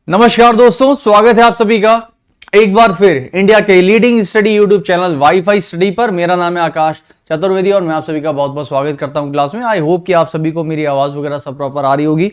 नमस्कार दोस्तों, स्वागत है आप सभी का एक बार फिर इंडिया के leading study YouTube channel wifi study पर। मेरा नाम है आकाश चतुर्वेदी और मैं आप सभी का बहुत बहुत स्वागत करता हूं क्लास में। आई होप कि आप सभी को मेरी आवाज वगैरह सब प्रॉपर आ रही होगी।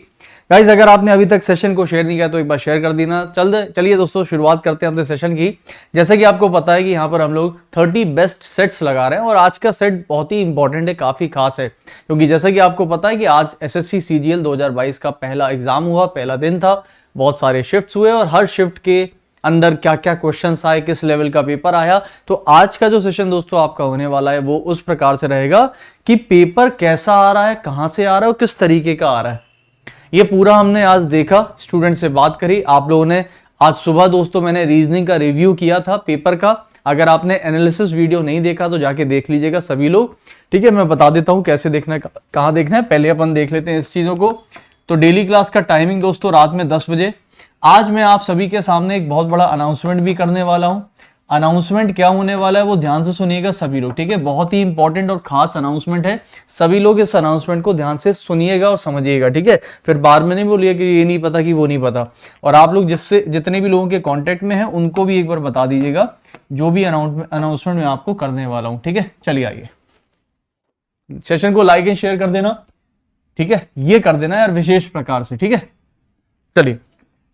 गाइस, अगर आपने अभी तक सेशन को शेयर नहीं किया तो एक बार शेयर कर देना। चलिए दोस्तों, शुरुआत करते हैं अपने सेशन की। जैसे कि आपको पता है कि यहाँ पर हम लोग 30 बेस्ट सेट्स लगा रहे हैं और आज का सेट बहुत ही इंपॉर्टेंट है, काफी खास है, क्योंकि जैसे कि आपको पता है कि आज एसएससी सीजीएल 2022 का पहला एग्जाम हुआ, पहला दिन था। बहुत सारे शिफ्ट्स हुए और हर शिफ्ट के अंदर क्या क्या क्वेश्चंस आए, किस लेवल का पेपर आया। तो आज का जो सेशन दोस्तों आपका होने वाला है वो उस प्रकार से रहेगा कि पेपर कैसा आ रहा है, कहां से आ रहा है और किस तरीके का आ रहा है। ये पूरा हमने आज देखा, स्टूडेंट से बात करी। आप लोगों ने आज सुबह दोस्तों मैंने रीजनिंग का रिव्यू किया था पेपर का। अगर आपने एनालिसिस वीडियो नहीं देखा तो जाके देख लीजिएगा सभी लोग, ठीक है। मैं बता देता हूं कैसे देखना है, कहां देखना है। पहले अपन देख लेते हैं इस चीजों को। तो डेली क्लास का टाइमिंग दोस्तों रात में 10 बजे। आज मैं आप सभी के सामने एक बहुत बड़ा अनाउंसमेंट भी करने वाला हूं। अनाउंसमेंट क्या होने वाला है वो ध्यान से सुनिएगा सभी लोग, ठीक है। बहुत ही इंपॉर्टेंट और खास अनाउंसमेंट है। सभी लोग इस अनाउंसमेंट को ध्यान से सुनिएगा और समझिएगा, ठीक है। फिर बाद में नहीं बोलिए कि ये नहीं पता कि वो नहीं पता। और आप लोग जितने भी लोगों के कॉन्टेक्ट में हैं उनको भी एक बार बता दीजिएगा जो भी अनाउंसमेंट मैं आपको करने वाला हूं, ठीक है। चलिए आइए, सेशन को लाइक एंड शेयर कर देना, ठीक है। ये कर देना यार विशेष प्रकार से, ठीक है। चलिए,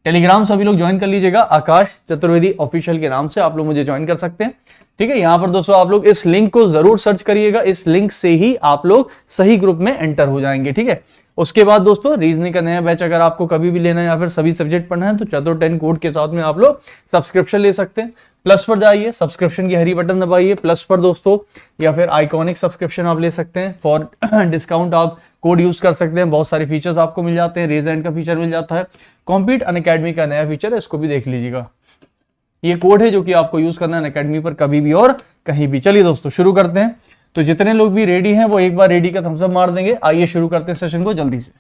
टेलीग्राम सभी लोग ज्वाइन कर लीजिएगा। आकाश चतुर्वेदी ऑफिशियल के नाम से आप लोग मुझे ज्वाइन कर सकते हैं, ठीक है। यहां पर दोस्तों आप लोग इस लिंक को जरूर सर्च करिएगा। इस लिंक से ही आप लोग सही ग्रुप में एंटर हो जाएंगे, ठीक है। उसके बाद दोस्तों रीजनिंग का नया बैच अगर आपको कभी भी लेना है या फिर सभी सब्जेक्ट पढ़ना है तो चतुर 10 कोड के साथ में आप लोग सब्सक्रिप्शन ले सकते हैं। प्लस पर जाइए, सब्सक्रिप्शन की हरी बटन दबाइए प्लस पर दोस्तों, या फिर आइकॉनिक सब्सक्रिप्शन आप ले सकते हैं। फॉर डिस्काउंट आप कोड यूज कर सकते हैं। बहुत सारे फीचर्स आपको मिल जाते हैं। रेज एंड का फीचर मिल जाता है। कॉम्पीट अनअकैडमी का नया फीचर है, इसको भी देख लीजिएगा। ये कोड है जो कि आपको यूज करना है अनअकैडमी पर कभी भी और कहीं भी। चलिए दोस्तों शुरू करते हैं। तो जितने लोग भी रेडी हैं वो एक बार रेडी का थम्स अप मार देंगे। आइए शुरू करते हैं सेशन को जल्दी से।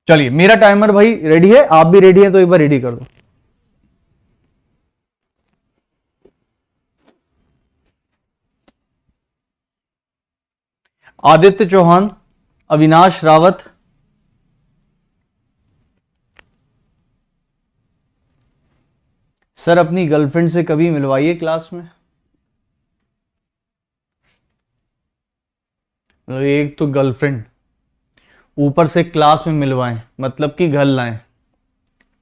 चलिए, मेरा टाइमर भाई रेडी है, आप भी रेडी हैं तो एक बार रेडी कर दो। आदित्य चौहान, अविनाश रावत, सर अपनी गर्लफ्रेंड से कभी मिलवाइए क्लास में। एक तो गर्लफ्रेंड, ऊपर से क्लास में मिलवाएं, मतलब कि घर लाएं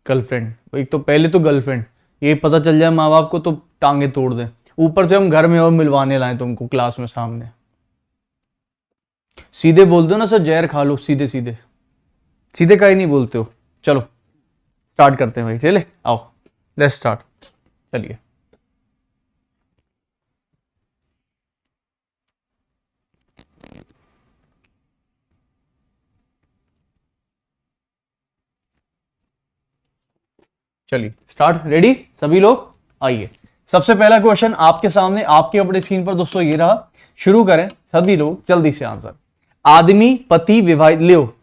गर्लफ्रेंड। एक तो पहले तो गर्लफ्रेंड, ये पता चल जाए माँ बाप को तो टांगे तोड़ दें। ऊपर से हम घर में और मिलवाने लाएं तुमको क्लास में सामने। सीधे बोल दो ना सर जहर खा लो, सीधे सीधे सीधे का ही नहीं बोलते हो। चलो स्टार्ट करते हैं भाई, चले आओ, लेट्स स्टार्ट। चलिए, चलिए स्टार्ट। रेडी सभी लोग, आइए। सबसे पहला क्वेश्चन आपके सामने, आपके अपने स्क्रीन पर दोस्तों ये रहा। शुरू करें सभी लोग जल्दी से आंसर। आदमी, पति, विवाहित। लियो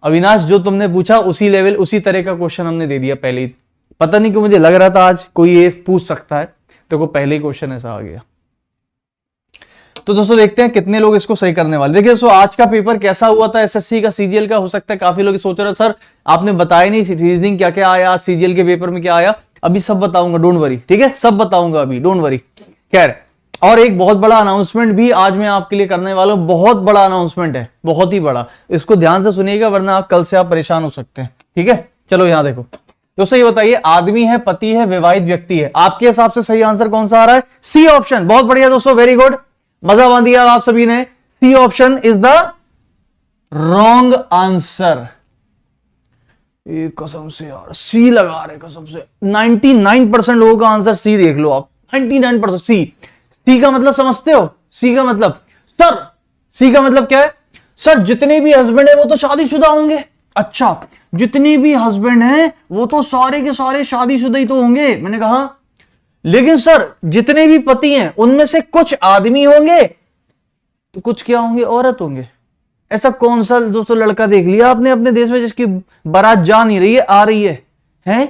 अविनाश, जो तुमने पूछा उसी लेवल उसी तरह का क्वेश्चन हमने दे दिया पहले ही। पता नहीं क्यों मुझे लग रहा था आज कोई ये पूछ सकता है, तो को पहले ही क्वेश्चन ऐसा आ गया। तो दोस्तों देखते हैं कितने लोग इसको सही करने वाले। देखिए दोस्तों, आज का पेपर कैसा हुआ था एसएससी का सीजीएल का। हो सकता है काफी लोग सोच रहे सर आपने बताया नहीं रीजनिंग क्या क्या आया, सीजीएल के पेपर में क्या आया। अभी सब बताऊंगा, डोंट वरी, ठीक है, सब बताऊंगा अभी, डोंट वरी। खैर, और एक बहुत बड़ा अनाउंसमेंट भी आज मैं आपके लिए करने वाला हूं। बहुत बड़ा अनाउंसमेंट है, बहुत ही बड़ा। इसको ध्यान से सुनिएगा वरना आप कल से आप परेशान हो सकते हैं, ठीक है। चलो यहां देखो दोस्तों, ये बताइए आदमी है, पति है, विवाहित व्यक्ति है। आपके हिसाब से सही आंसर कौन सा आ रहा है? C option. बहुत बढ़िया दोस्तों, वेरी गुड, मजा बांध दिया आप सभी ने। C option is the wrong answer. कसम से यार सी लगा रहे, कसम से 99% लोगों का आंसर सी। देख लो आप, 99% सी। सी का मतलब समझते हो? सी का मतलब, सर सी का मतलब क्या है? सर जितने भी हस्बैंड है वो तो शादीशुदा होंगे। अच्छा, जितने भी हस्बैंड हैं वो तो सारे के सारे शादीशुदा ही तो होंगे। मैंने कहा लेकिन सर जितने भी पति हैं उनमें से कुछ आदमी होंगे तो कुछ क्या होंगे? औरत होंगे। ऐसा कौन सा दोस्तों लड़का देख लिया आपने अपने देश में जिसकी बारात जा नहीं रही है, आ रही है?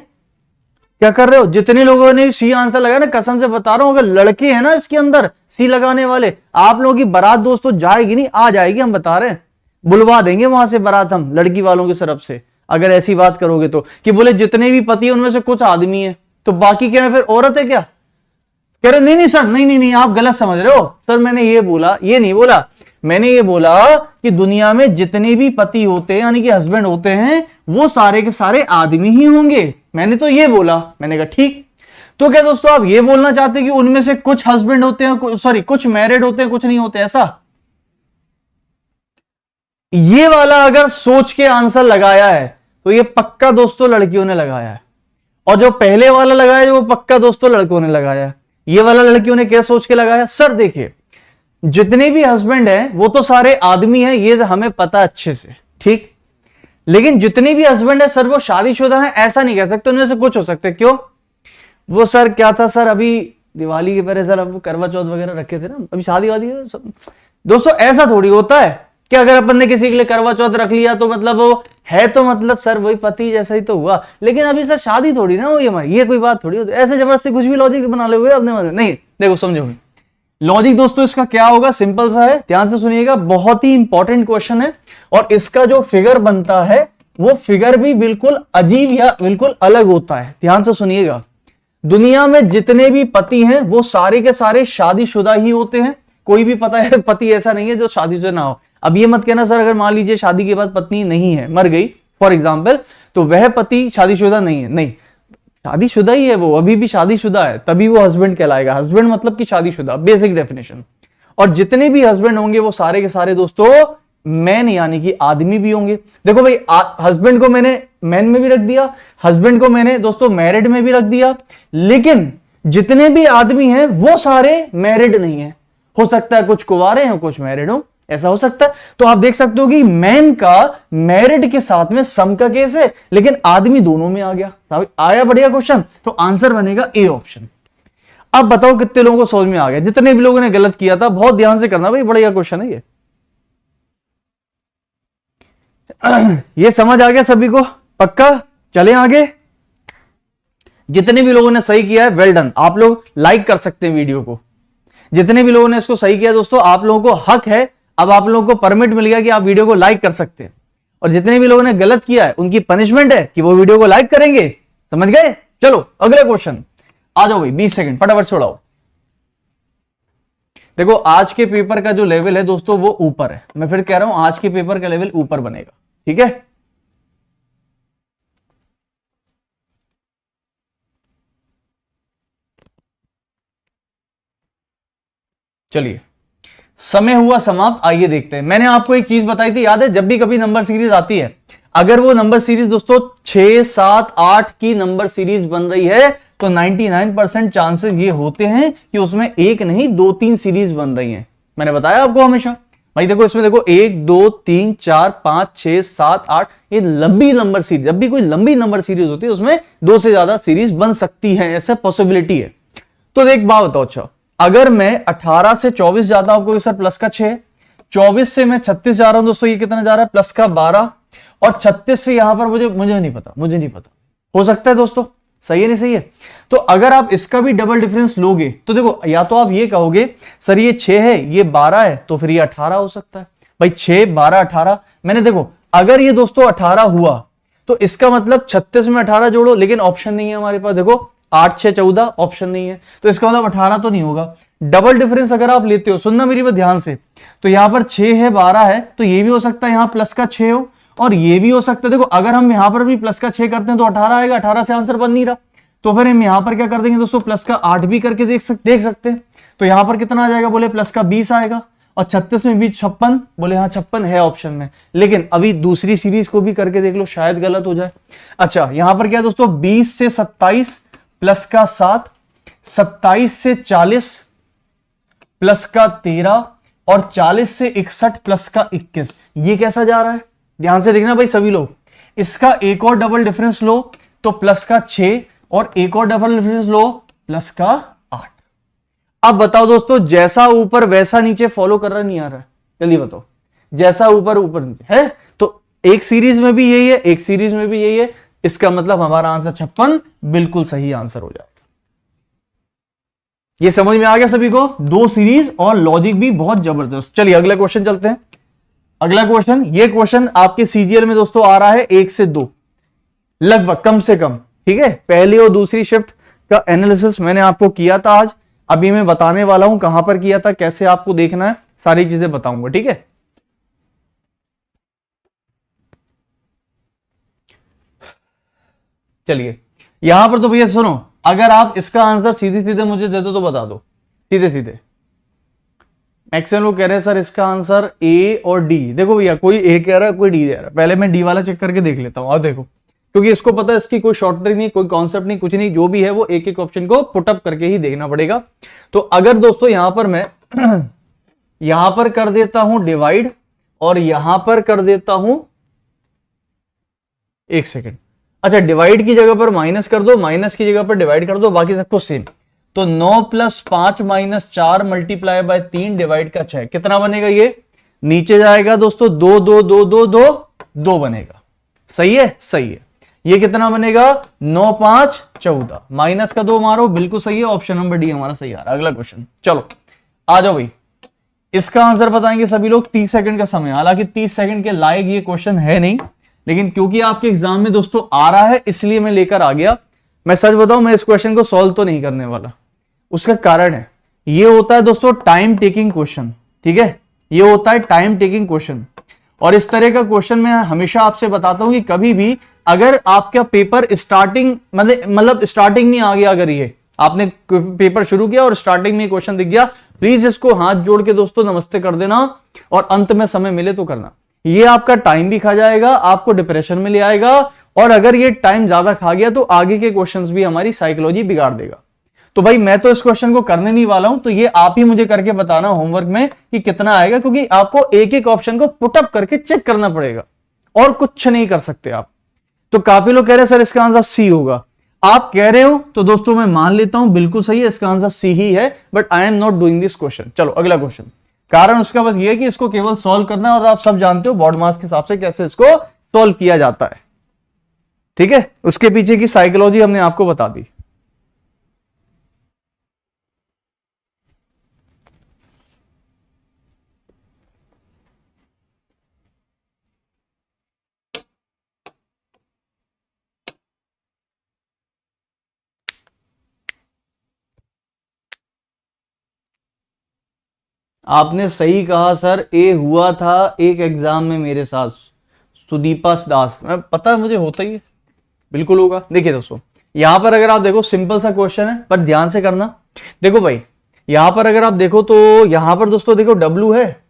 क्या कर रहे हो? जितने लोगों ने सी आंसर लगाया ना, कसम से बता रहा हूं, अगर लड़के हैं ना इसके अंदर सी लगाने वाले, आप लोगों की बारात दोस्तों जाएगी नहीं, आ जाएगी, हम बता रहे हैं। बुलवा देंगे वहां से बारात हम लड़की वालों की तरफ से, अगर ऐसी बात करोगे तो, कि बोले जितने भी पति है उनमें से कुछ आदमी है, तो बाकी क्या है फिर? औरत है क्या? कह रहे नहीं नहीं सर, नहीं नहीं नहीं, आप गलत समझ रहे हो सर, मैंने ये बोला, ये नहीं बोला, मैंने ये बोला कि दुनिया में जितने भी पति होते हैं यानी कि हस्बैंड होते हैं, वो सारे के सारे आदमी ही होंगे, मैंने तो ये बोला। मैंने कहा ठीक। तो क्या दोस्तों आप ये बोलना चाहते हैं कि उनमें से कुछ हस्बैंड होते हैं, सॉरी कुछ मैरिड होते हैं, कुछ नहीं होते, ऐसा? ये वाला अगर सोच के आंसर लगाया है तो ये पक्का दोस्तों लड़कियों ने लगाया है, और जो पहले वाला लगाया है वो पक्का दोस्तों लड़कों ने लगाया है। ये वाला लड़कियों ने क्या सोच के लगाया? सर देखिए, जितने भी हस्बैंड हैं वो तो सारे आदमी हैं, ये हमें पता अच्छे से, ठीक, लेकिन जितने भी हस्बैंड है सर वो शादीशुदा हैं, ऐसा नहीं कह सकते, उनमें से कुछ हो सकते। क्यों? वो सर क्या था सर, अभी दिवाली के पहले सर अब करवा चौथ वगैरह रखे थे ना, अभी शादी वादी सब। दोस्तों ऐसा थोड़ी होता है कि अगर अपन ने किसी के लिए करवा चौथ रख लिया तो मतलब वो है, तो मतलब सर वही पति जैसा ही तो हुआ, लेकिन अभी सर शादी थोड़ी ना हुई हमारी, ये कोई बात थोड़ी होती, ऐसे जबरदस्ती कुछ भी लॉजिक बना लोगे अपने मन में, नहीं। देखो समझोगे लॉजिक दोस्तों इसका क्या होगा, सिंपल सा है, ध्यान से सुनिएगा, बहुत ही इंपॉर्टेंट क्वेश्चन है, और इसका जो फिगर बनता है वो फिगर भी बिल्कुल अजीब या बिल्कुल अलग होता है। ध्यान से सुनिएगा, दुनिया में जितने भी पति हैं वो सारे के सारे शादीशुदा ही होते हैं, कोई भी पति ऐसा नहीं है जो शादीशुदा ना हो। अब ये मत कहना सर अगर मान लीजिए शादी के बाद पत्नी नहीं है, मर गई फॉर एग्जाम्पल, तो वह पति शादीशुदा नहीं है, नहीं, शादीशुदा ही है वो, अभी भी शादीशुदा है, तभी वो हस्बैंड कहलाएगा। हस्बैंड मतलब कि शादीशुदा, बेसिक डेफिनेशन। और जितने भी हस्बैंड होंगे वो सारे के सारे दोस्तों मैन यानी कि आदमी भी होंगे। देखो भाई, हस्बैंड को मैंने मैन में भी रख दिया, हस्बैंड को मैंने दोस्तों मैरिड में भी रख दिया, लेकिन जितने भी आदमी हैं वो सारे मैरिड नहीं है। हो सकता है कुछ कुंवारे हैं, कुछ मैरिड हो, ऐसा हो सकता है। तो आप देख सकते हो कि मैन का मैरिड के साथ में सम का केस है, लेकिन आदमी दोनों में आ गया। आया बढ़िया क्वेश्चन, तो आंसर बनेगा ए ऑप्शन। अब बताओ कितने लोगों को समझ में आ गया? जितने भी लोगों ने गलत किया था, बहुत ध्यान से करना भाई, बढ़िया क्वेश्चन है ये। ये समझ आ गया सभी को? पक्का? चलें आगे। जितने भी लोगों ने सही किया है वेल डन, आप लोग लाइक कर सकते हैं वीडियो को। जितने भी लोगों ने इसको सही किया दोस्तों, आप लोगों को हक है, अब आप लोगों को परमिट मिल गया कि आप वीडियो को लाइक कर सकते हैं। और जितने भी लोगों ने गलत किया है उनकी पनिशमेंट है कि वो वीडियो को लाइक करेंगे। समझ गए? चलो अगला क्वेश्चन, आ जाओ भाई, 20 सेकंड फटाफट छोड़ाओ। देखो आज के पेपर का जो लेवल है दोस्तों वो ऊपर है, मैं फिर कह रहा हूं आज के पेपर का लेवल ऊपर बनेगा, ठीक है? चलिए समय हुआ समाप्त, आइए देखते हैं। मैंने आपको एक चीज बताई थी, याद है? जब भी कभी नंबर सीरीज आती है, अगर वो नंबर सीरीज दोस्तों 6, 7, 8 की नंबर सीरीज बन रही है तो 99% चांसेस ये होते हैं कि उसमें एक नहीं 2-3 सीरीज बन रही हैं। मैंने बताया आपको हमेशा भाई, देखो इसमें देखो 1, 2, 3, 4, 5, 6, 7, 8, ये लंबी नंबर सीरीज, जब भी कोई लंबी नंबर सीरीज होती है उसमें 2 से ज्यादा सीरीज बन सकती है, ऐसा पॉसिबिलिटी है। तो एक बात बताओ, अच्छा अगर मैं 18 से 24 जाता हूं, आपको सर प्लस का 6, 24 से मैं 36 जा रहा हूं दोस्तों, ये कितना जा रहा है? प्लस का 12, और 36 से यहां पर मुझे नहीं पता, हो सकता है दोस्तों, सही है नहीं सही है? तो अगर आप इसका भी डबल डिफरेंस लोगे तो देखो, या तो आप ये कहोगे सर ये 6 है, ये 12 है, तो फिर ये 18 हो सकता है भाई। 6, 12, 18, मैंने देखो अगर ये दोस्तों 18 हुआ तो इसका मतलब 36 में 18 जोड़ो, लेकिन ऑप्शन नहीं है हमारे पास। देखो 8, 6, 14 ऑप्शन नहीं है, तो इसका मतलब 18 तो नहीं होगा। डबल डिफरेंस अगर आप लेते हो, सुनना मेरी बात ध्यान से, तो यहां पर 6 है, 12 है, तो ये भी हो सकता है यहां प्लस का 6 हो, और ये भी हो सकता है। देखो अगर हम यहां पर भी प्लस का 6 करते हैं तो 18 आएगा, 18 से आंसर बन नहीं रहा, तो फिर हम यहां पर क्या कर देंगे दोस्तों, प्लस का 8 भी करके देख सकते हैं। तो यहां पर कितना आ जाएगा? बोले प्लस का 20 आएगा, और 36 में भी 56, बोले हाँ 56 है ऑप्शन में। लेकिन अभी दूसरी सीरीज को भी करके देख लो, शायद गलत हो जाए। अच्छा यहां पर क्या है दोस्तों, 20 से 27 प्लस का 7, 27 से 40 प्लस का 13, और 40 से 61 प्लस का 21। ये कैसा जा रहा है? ध्यान से देखना भाई सभी लोग। इसका एक और डबल डिफरेंस लो तो प्लस का 6, और एक और डबल डिफरेंस लो प्लस का 8। अब बताओ दोस्तों, जैसा ऊपर वैसा नीचे फॉलो कर रहा नहीं आ रहा है? जल्दी बताओ, जैसा ऊपर ऊपर नीचे है, तो एक सीरीज में भी यही है, एक सीरीज में भी यही है, इसका मतलब हमारा आंसर 56 बिल्कुल सही आंसर हो जाएगा। ये समझ में आ गया सभी को? दो सीरीज और लॉजिक भी बहुत जबरदस्त। चलिए अगला क्वेश्चन चलते हैं। अगला क्वेश्चन, ये क्वेश्चन आपके सीजीएल में दोस्तों आ रहा है 1 से 2 लगभग, कम से कम, ठीक है। पहली और दूसरी शिफ्ट का एनालिसिस मैंने आपको किया था आज, अभी मैं बताने वाला हूं कहां पर किया था, कैसे आपको देखना है, सारी चीजें बताऊंगा, ठीक है। चलिए यहां पर तो भैया सुनो, अगर आप इसका आंसर सीधे सीधे मुझे दे दो तो बता दो सीधे सीधे। मैक्सिमम लोग कह रहे हैं सर इसका आंसर ए और डी। देखो भैया, कोई ए कह रहा है कोई डी कह रहा है, पहले मैं डी वाला चेक करके देख लेता हूं। और देखो, क्योंकि इसको पता है इसकी कोई शॉर्ट ट्रिक नहीं, कोई कॉन्सेप्ट नहीं, कुछ नहीं, जो भी है वो एक एक ऑप्शन को पुटअप करके ही देखना पड़ेगा। तो अगर दोस्तों यहां पर मैं यहां पर कर देता हूं डिवाइड और यहां पर कर देता हूं, एक सेकेंड, अच्छा डिवाइड की जगह पर माइनस कर दो, माइनस की जगह पर डिवाइड कर दो, बाकी सबको सेम। तो 9 + 5 - 4 × 3 डिवाइड का 6 कितना बनेगा? ये नीचे जाएगा दोस्तों, 2 2 2 2 2 2 बनेगा। सही है, सही है। ये कितना बनेगा? 9 5 14, माइनस का 2 मारो, बिल्कुल सही है। ऑप्शन नंबर डी हमारा सही आ रहा है। अगला क्वेश्चन, चलो आ जाओ भाई। इसका आंसर बताएंगे सभी लोग 30 सेकंड का समय। हालांकि 30 सेकंड के लायक ये क्वेश्चन है नहीं, लेकिन क्योंकि आपके एग्जाम में दोस्तों आ रहा है इसलिए मैं लेकर आ गया। मैं सच बताऊं, मैं इस क्वेश्चन को सॉल्व तो नहीं करने वाला। उसका कारण है, ये होता है दोस्तों टाइम टेकिंग क्वेश्चन, ठीक है। ये होता है टाइम टेकिंग क्वेश्चन, और इस तरह का क्वेश्चन मैं हमेशा आपसे बताता हूं कि कभी भी अगर आपका पेपर स्टार्टिंग मतलब स्टार्टिंग में आ गया, अगर ये आपने पेपर शुरू किया और स्टार्टिंग में क्वेश्चन दिख गया, प्लीज इसको हाथ जोड़ के दोस्तों नमस्ते कर देना, और अंत में समय मिले तो करना। ये आपका टाइम भी खा जाएगा, आपको डिप्रेशन में ले आएगा, और अगर ये टाइम ज्यादा खा गया तो आगे के क्वेश्चंस भी हमारी साइकोलॉजी बिगाड़ देगा। तो भाई मैं तो इस क्वेश्चन को करने नहीं वाला हूं, तो ये आप ही मुझे करके बताना होमवर्क में कि कितना आएगा, क्योंकि आपको एक एक ऑप्शन को पुटअप करके चेक करना पड़ेगा, और कुछ नहीं कर सकते आप। तो काफी लोग कह रहे हैं सर इसका आंसर सी होगा। आप कह रहे हो तो दोस्तों मैं मान लेता हूं, बिल्कुल सही है, इसका आंसर सी ही है, but I am not doing this question. चलो अगला क्वेश्चन। कारण उसका बस ये है कि इसको केवल सॉल्व करना है, और आप सब जानते हो बॉड मास के हिसाब से कैसे इसको सॉल्व किया जाता है, ठीक है। उसके पीछे की साइकोलॉजी हमने आपको बता दी। आपने सही कहा सर, ए हुआ था एक एग्जाम में मेरे साथ, सुदीपा दास। मैं पता है मुझे होता ही है, बिल्कुल होगा। देखिए दोस्तों, यहां पर अगर आप देखो सिंपल सा क्वेश्चन है, पर ध्यान से करना। देखो भाई, यहां पर अगर आप देखो तो यहां पर दोस्तों देखो डब्ल्यू है,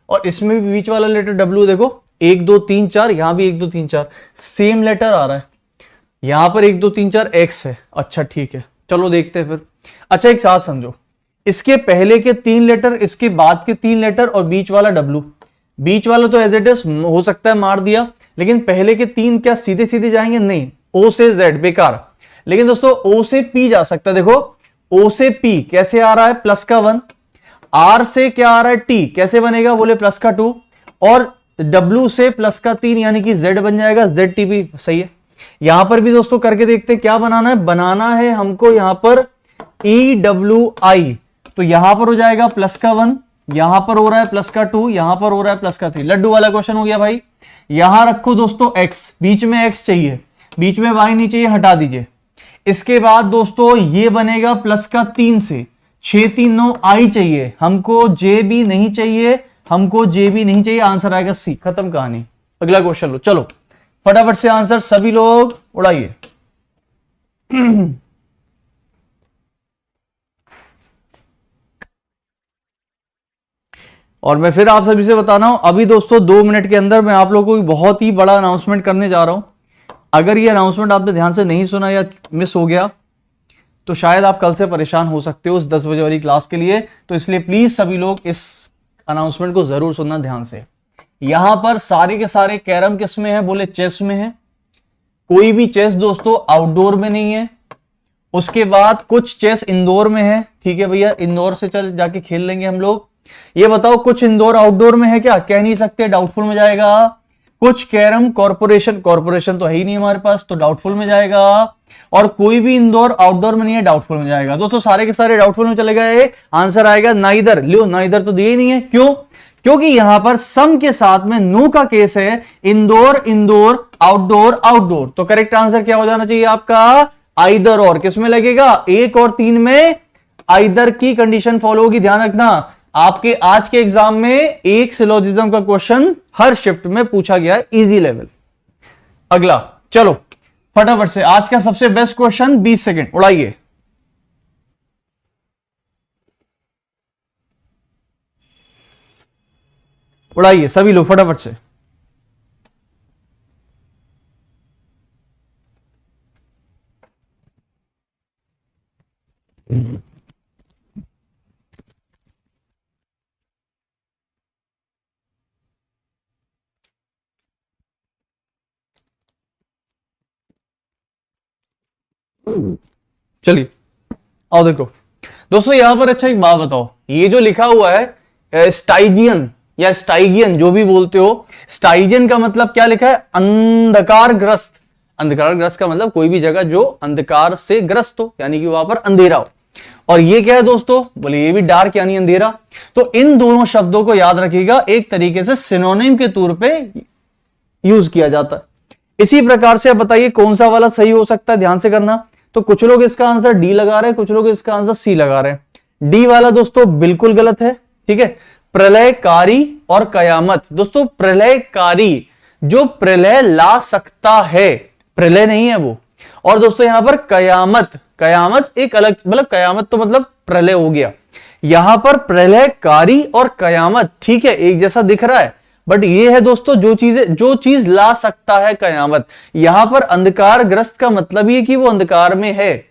और इसमें भी बीच वाला लेटर डब्ल्यू। देखो 1 2 3 4, यहां भी 1 2 3 4 सेम लेटर आ रहा है। यहां पर 1 2 3 4 एक्स है। अच्छा ठीक है, चलो देखते हैं फिर। अच्छा एक साथ समझो, इसके पहले के 3 लेटर, इसके बाद के 3 लेटर, और बीच वाला डब्ल्यू। बीच वाला तो एज इट इज हो सकता है मार दिया, लेकिन पहले के 3 क्या सीधे सीधे जाएंगे? नहीं, ओ से जेड बेकार। लेकिन दोस्तों ओ से पी जा सकता है। देखो ओ से पी कैसे आ रहा है? +1। आर से क्या आ रहा है? टी कैसे बनेगा? बोले +2। और डब्ल्यू से +3 यानी कि जेड बन जाएगा, जेड टी भी सही है। यहां पर भी दोस्तों करके देखते हैं क्या बनाना है। बनाना है हमको यहां पर EWI, तो यहां पर हो जाएगा +1, यहां पर हो रहा है +2, यहां पर हो रहा है +3। लड्डू वाला क्वेश्चन हो गया भाई। यहां रखो दोस्तों x, बीच में x चाहिए, बीच में y नहीं चाहिए, हटा दीजिए। इसके बाद दोस्तों ये बनेगा +3 से 6 3 9 i चाहिए हमको, j भी नहीं चाहिए, हमको j भी नहीं चाहिए। आंसर आएगा सी, खत्म कहानी। अगला क्वेश्चन लो, चलो फटाफट से आंसर सभी लोग उड़ाइए। और मैं फिर आप सभी से बताना हूं, अभी दोस्तों 2 मिनट के अंदर मैं आप लोगों को बहुत ही बड़ा अनाउंसमेंट करने जा रहा हूं। अगर ये अनाउंसमेंट आपने ध्यान से नहीं सुना या मिस हो गया तो शायद आप कल से परेशान हो सकते हो इस 10 बजे वाली क्लास के लिए। तो इसलिए प्लीज सभी लोग इस अनाउंसमेंट को जरूर सुनना ध्यान से। यहां पर सारे के सारे कैरम किस में है? बोले चेस में है। कोई भी चेस दोस्तों आउटडोर में नहीं है। उसके बाद कुछ चेस इंडोर में है, ठीक है भैया, इंडोर से चल जाके खेल लेंगे हम लोग। ये बताओ कुछ इंडोर आउटडोर में है क्या? कह नहीं सकते, डाउटफुल में जाएगा। कुछ कैरम कॉर्पोरेशन, कॉर्पोरेशन तो है ही नहीं हमारे पास, तो डाउटफुल में जाएगा। और कोई भी इंडोर आउटडोर में नहीं है, डाउटफुल में जाएगा। दोस्तों सारे के सारे डाउटफुल में चले गए। आंसर आएगा नाइदर। लियो, नाइदर तो दिए ही नहीं है। क्यों? क्योंकि यहां पर सम के साथ में नो का केस है। Indoor indoor, outdoor outdoor. तो करेक्ट आंसर क्या हो जाना चाहिए आपका? आइदर और। किसमें लगेगा? 1 और 3 में आइदर की कंडीशन फॉलो होगी। ध्यान रखना, आपके आज के एग्जाम में एक सिलोजिज्म का क्वेश्चन हर शिफ्ट में पूछा गया है, इजी लेवल। अगला चलो फटाफट से आज का सबसे बेस्ट क्वेश्चन, 20 सेकंड उड़ाइए। उड़ाइए सभी लोग फटाफट से। चलिए आओ देखो दोस्तों, यहां पर अच्छा एक बात बताओ, ये जो लिखा हुआ है स्टाइजियन या स्टाइगियन जो भी बोलते हो, स्टाइजियन का मतलब क्या लिखा है? अंधकारग्रस्त। अंधकारग्रस्त का मतलब कोई भी जगह जो अंधकार से ग्रस्त हो, यानी कि वहां पर अंधेरा हो। और ये क्या है दोस्तों? बोले ये भी डार्क यानी अंधेरा। तो इन दोनों शब्दों को याद रखिएगा, एक तरीके से सिनोनिम के तौर पे यूज किया जाता है। इसी प्रकार से अब बताइए कौन सा वाला सही हो सकता है, ध्यान से करना। तो कुछ लोग इसका आंसर डी लगा रहे हैं, कुछ लोग इसका आंसर सी लगा रहे हैं। डी वाला दोस्तों बिल्कुल गलत है, ठीक है। प्रलयकारी और कयामत, दोस्तों प्रलयकारी जो प्रलय ला सकता है, प्रलय नहीं है वो। और दोस्तों यहां पर कयामत, कयामत एक अलग, मतलब कयामत तो मतलब प्रलय हो गया। यहां पर प्रलयकारी और कयामत ठीक है एक जैसा दिख रहा है, बट ये है दोस्तों जो चीज ला सकता है कयामत। यहां पर अंधकारग्रस्त का मतलब ये कि वो अंधकार में है,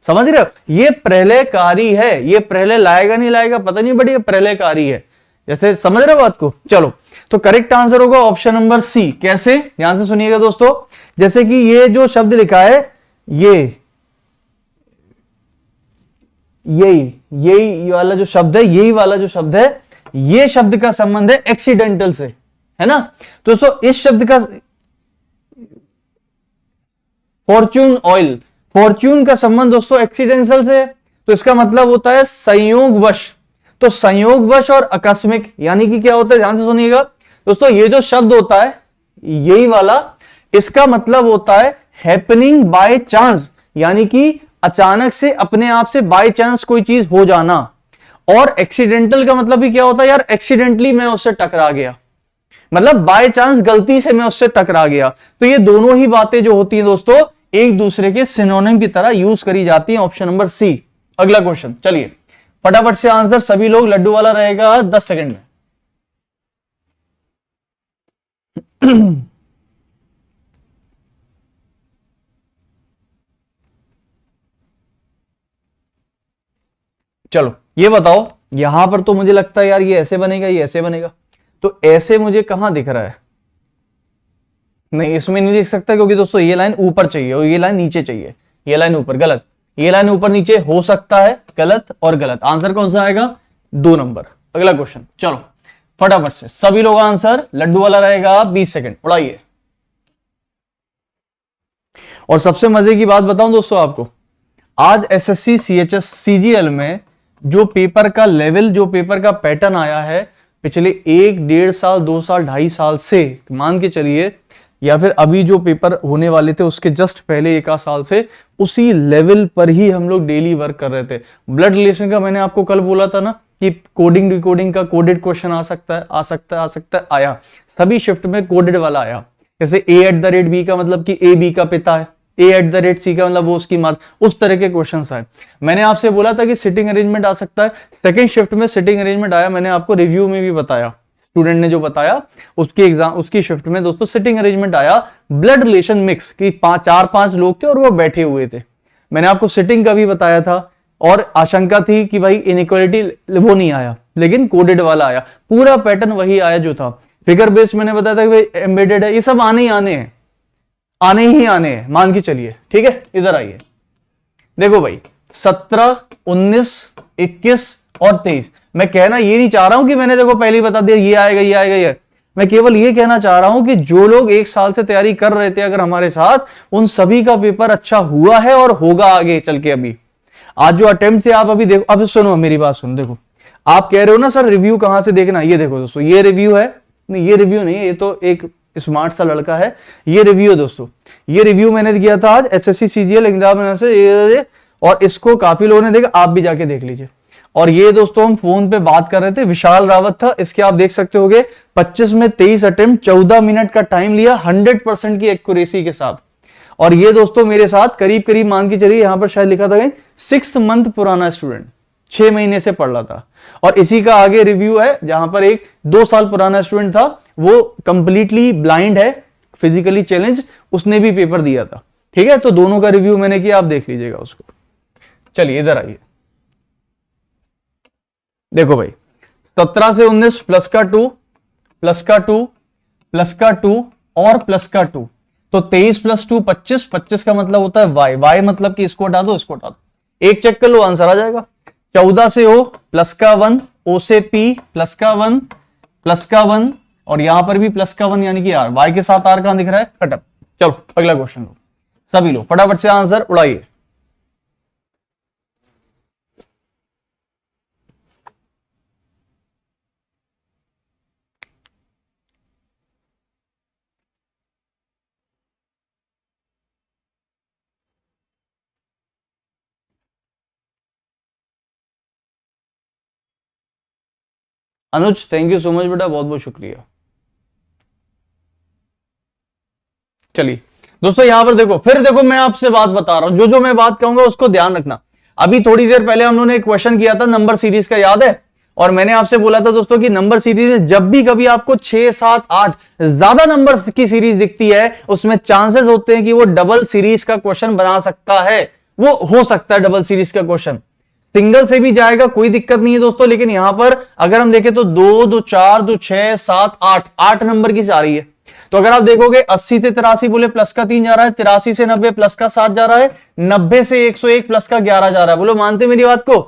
समझ रहे हो? ये प्रलयकारी है, ये प्रलय लाएगा नहीं लाएगा पता नहीं, बट ये प्रलयकारी है। जैसे समझ रहे हो बात को? चलो तो करेक्ट आंसर होगा ऑप्शन नंबर सी। कैसे? ध्यान से सुनिएगा दोस्तों, जैसे कि ये जो शब्द लिखा है, यही वाला जो शब्द है, यही वाला जो शब्द है, ये शब्द का संबंध है एक्सीडेंटल से, है ना? तो दोस्तों इस शब्द का फॉर्च्यून ऑयल, फॉर्च्यून का संबंध दोस्तों एक्सीडेंटल से, तो इसका मतलब होता है संयोगवश। तो संयोगवश और आकस्मिक यानी कि क्या होता है, ध्यान से सुनिएगा दोस्तों, ये जो शब्द होता है यही वाला, इसका मतलब होता है हैपनिंग बाय चांस, यानी कि अचानक से अपने आप से बाय चांस कोई चीज हो जाना। और एक्सीडेंटल का मतलब भी क्या होता है यार? एक्सीडेंटली मैं उससे टकरा गया, मतलब बाय चांस गलती से मैं उससे टकरा गया। तो ये दोनों ही बातें जो होती हैं दोस्तों एक दूसरे के सिनोनिम की तरह यूज करी जाती हैं। Option number C. अगला क्वेश्चन, चलिए फटाफट से आंसर सभी लोग, लड्डू वाला रहेगा 10 सेकंड में। चलो ये बताओ, यहां पर तो मुझे लगता है यार ये ऐसे बनेगा, ये ऐसे बनेगा, तो ऐसे मुझे कहां दिख रहा है? नहीं इसमें नहीं दिख सकता, क्योंकि दोस्तों ये लाइन ऊपर चाहिए और ये लाइन नीचे चाहिए। ये लाइन ऊपर, गलत। ये लाइन ऊपर नीचे हो सकता है, गलत और गलत। आंसर कौन सा आएगा? 2 नंबर। अगला क्वेश्चन, चलो फटाफट से सभी लोग आंसर, लड्डू वाला रहेगा 20 सेकंड, उड़ाइए। और सबसे मजे की बात बताऊं दोस्तों आपको, आज एसएससी सीएचएस सीजीएल में जो पेपर का लेवल, जो पेपर का पैटर्न आया है पिछले 1 1.5 साल 2 साल 2.5 साल से, मान के चलिए, या फिर अभी जो पेपर होने वाले थे उसके जस्ट पहले 1 साल से, उसी लेवल पर ही हम लोग डेली वर्क कर रहे थे। ब्लड रिलेशन का मैंने आपको कल बोला था ना कि कोडिंग डिकोडिंग का कोडेड क्वेश्चन आ सकता है, आया। सभी शिफ्ट में कोडेड वाला आया। जैसे A@B का मतलब कि A B का पिता है, A@C का मतलब वो उसकी मात, उस तरह के क्वेश्चंस आए। मैंने आपसे बोला था कि सिटिंग अरेंजमेंट आ सकता है, सेकंड शिफ्ट में सिटिंग अरेंजमेंट आया। मैंने आपको रिव्यू में भी बताया, स्टूडेंट ने जो बताया उसकी एग्जाम, उसकी शिफ्ट में दोस्तों सिटिंग अरेंजमेंट आया। ब्लड रिलेशन मिक्स की 4-5 लोग थे और वो बैठे हुए थे। मैंने आपको सिटिंग का भी बताया था, और आशंका थी कि भाई इनइक्वालिटी वो नहीं आया, लेकिन कोडेड वाला आया। पूरा पैटर्न वही आया जो था। फिगर बेस्ड मैंने बताया था कि भाई एम्बेडेड है, ये सब आने ही आने हैं, आने ही आने हैं, मान के चलिए। ठीक है, इधर आइए, देखो भाई 17, 19, 21 और 23। मैं कहना ये नहीं चाह रहा हूं कि मैंने देखो पहले ही बता दिया ये आएगा ये आएगा ये। मैं केवल ये कहना चाह रहा हूं कि जो लोग 1 साल से तैयारी कर रहे थे अगर हमारे साथ, उन सभी का पेपर अच्छा हुआ है और होगा आगे चल के। अभी आज जो अटेम्प्ट थे आप अभी देखो, अब सुनो मेरी बात सुनो, देखो आप कह रहे हो ना सर रिव्यू कहां से देखना, ये देखो दोस्तों, ये रिव्यू है, नहीं ये रिव्यू नहीं है, ये तो एक स्मार्ट सा लड़का है, ये रिव्यू है दोस्तों। ये रिव्यू मैंने किया था आज एसएससी सीजीएल एग्जामिनर से, और इसको काफी लोगों ने देखा, आप भी जाके देख लीजिए। और ये दोस्तों हम फोन पे बात कर रहे थे, विशाल रावत था, इसके आप देख सकते होगे 25 में 23 अटेम्प्ट, 14 मिनट का टाइम लिया, 100% की एक्यूरेसी के साथ। और ये दोस्तों मेरे साथ करीब करीब मान के चलिए, यहां पर शायद लिखा था 6 मंथ पुराना स्टूडेंट, 6 महीने से पढ़ रहा था। और इसी का आगे रिव्यू है जहां पर एक 2 साल पुराना स्टूडेंट था, वो कंप्लीटली ब्लाइंड है, फिजिकली चैलेंज, उसने भी पेपर दिया था। ठीक है, तो दोनों का रिव्यू मैंने किया, आप देख लीजिएगा उसको। चलिए इधर आइए, देखो भाई 17 से 19 प्लस का 2 प्लस का 2 प्लस का 2 और प्लस का 2, तो 23 प्लस 2 25, 25 का मतलब होता है वाई, वाई मतलब कि इसको हटा दो, इसको हटा दो, एक चेक कर लो आंसर आ जाएगा। 14 से ओ प्लस का 1, ओ से पी प्लस का 1 प्लस का 1, और यहां पर भी प्लस का 1 यानी कि आर, वाई के साथ आर कहां दिख रहा है, खत्म। चलो अगला क्वेश्चन लो, सभी लो फटाफट से आंसर उड़ाइए। Anuj thank you so much बेटा, बहुत बहुत शुक्रिया। चलिए दोस्तों यहां पर देखो, फिर देखो मैं आपसे बात बता रहा हूं, जो जो मैं बात कहूंगा उसको ध्यान रखना। अभी थोड़ी देर पहले हम लोगों ने एक क्वेश्चन किया था नंबर सीरीज का, याद है? और मैंने आपसे बोला था दोस्तों कि नंबर सीरीज में जब भी कभी आपको 6, 7, 8 ज्यादा नंबर की सीरीज दिखती है, उसमें चांसेस होते हैं कि वो डबल सीरीज का क्वेश्चन बना सकता है, वो हो सकता है डबल सीरीज का क्वेश्चन। सिंगल से भी जाएगा, कोई दिक्कत नहीं है दोस्तों, लेकिन यहां पर अगर हम देखें तो 2, 2, 4, 2, 6, 7, 8 नंबर की जा रही है। तो अगर आप देखोगे 80 से 83 बोले प्लस का 3 जा रहा है, 83 से 90 प्लस का 7 जा रहा है, 90 से 101 प्लस का 11 जा रहा है। बोलो मानते मेरी बात को?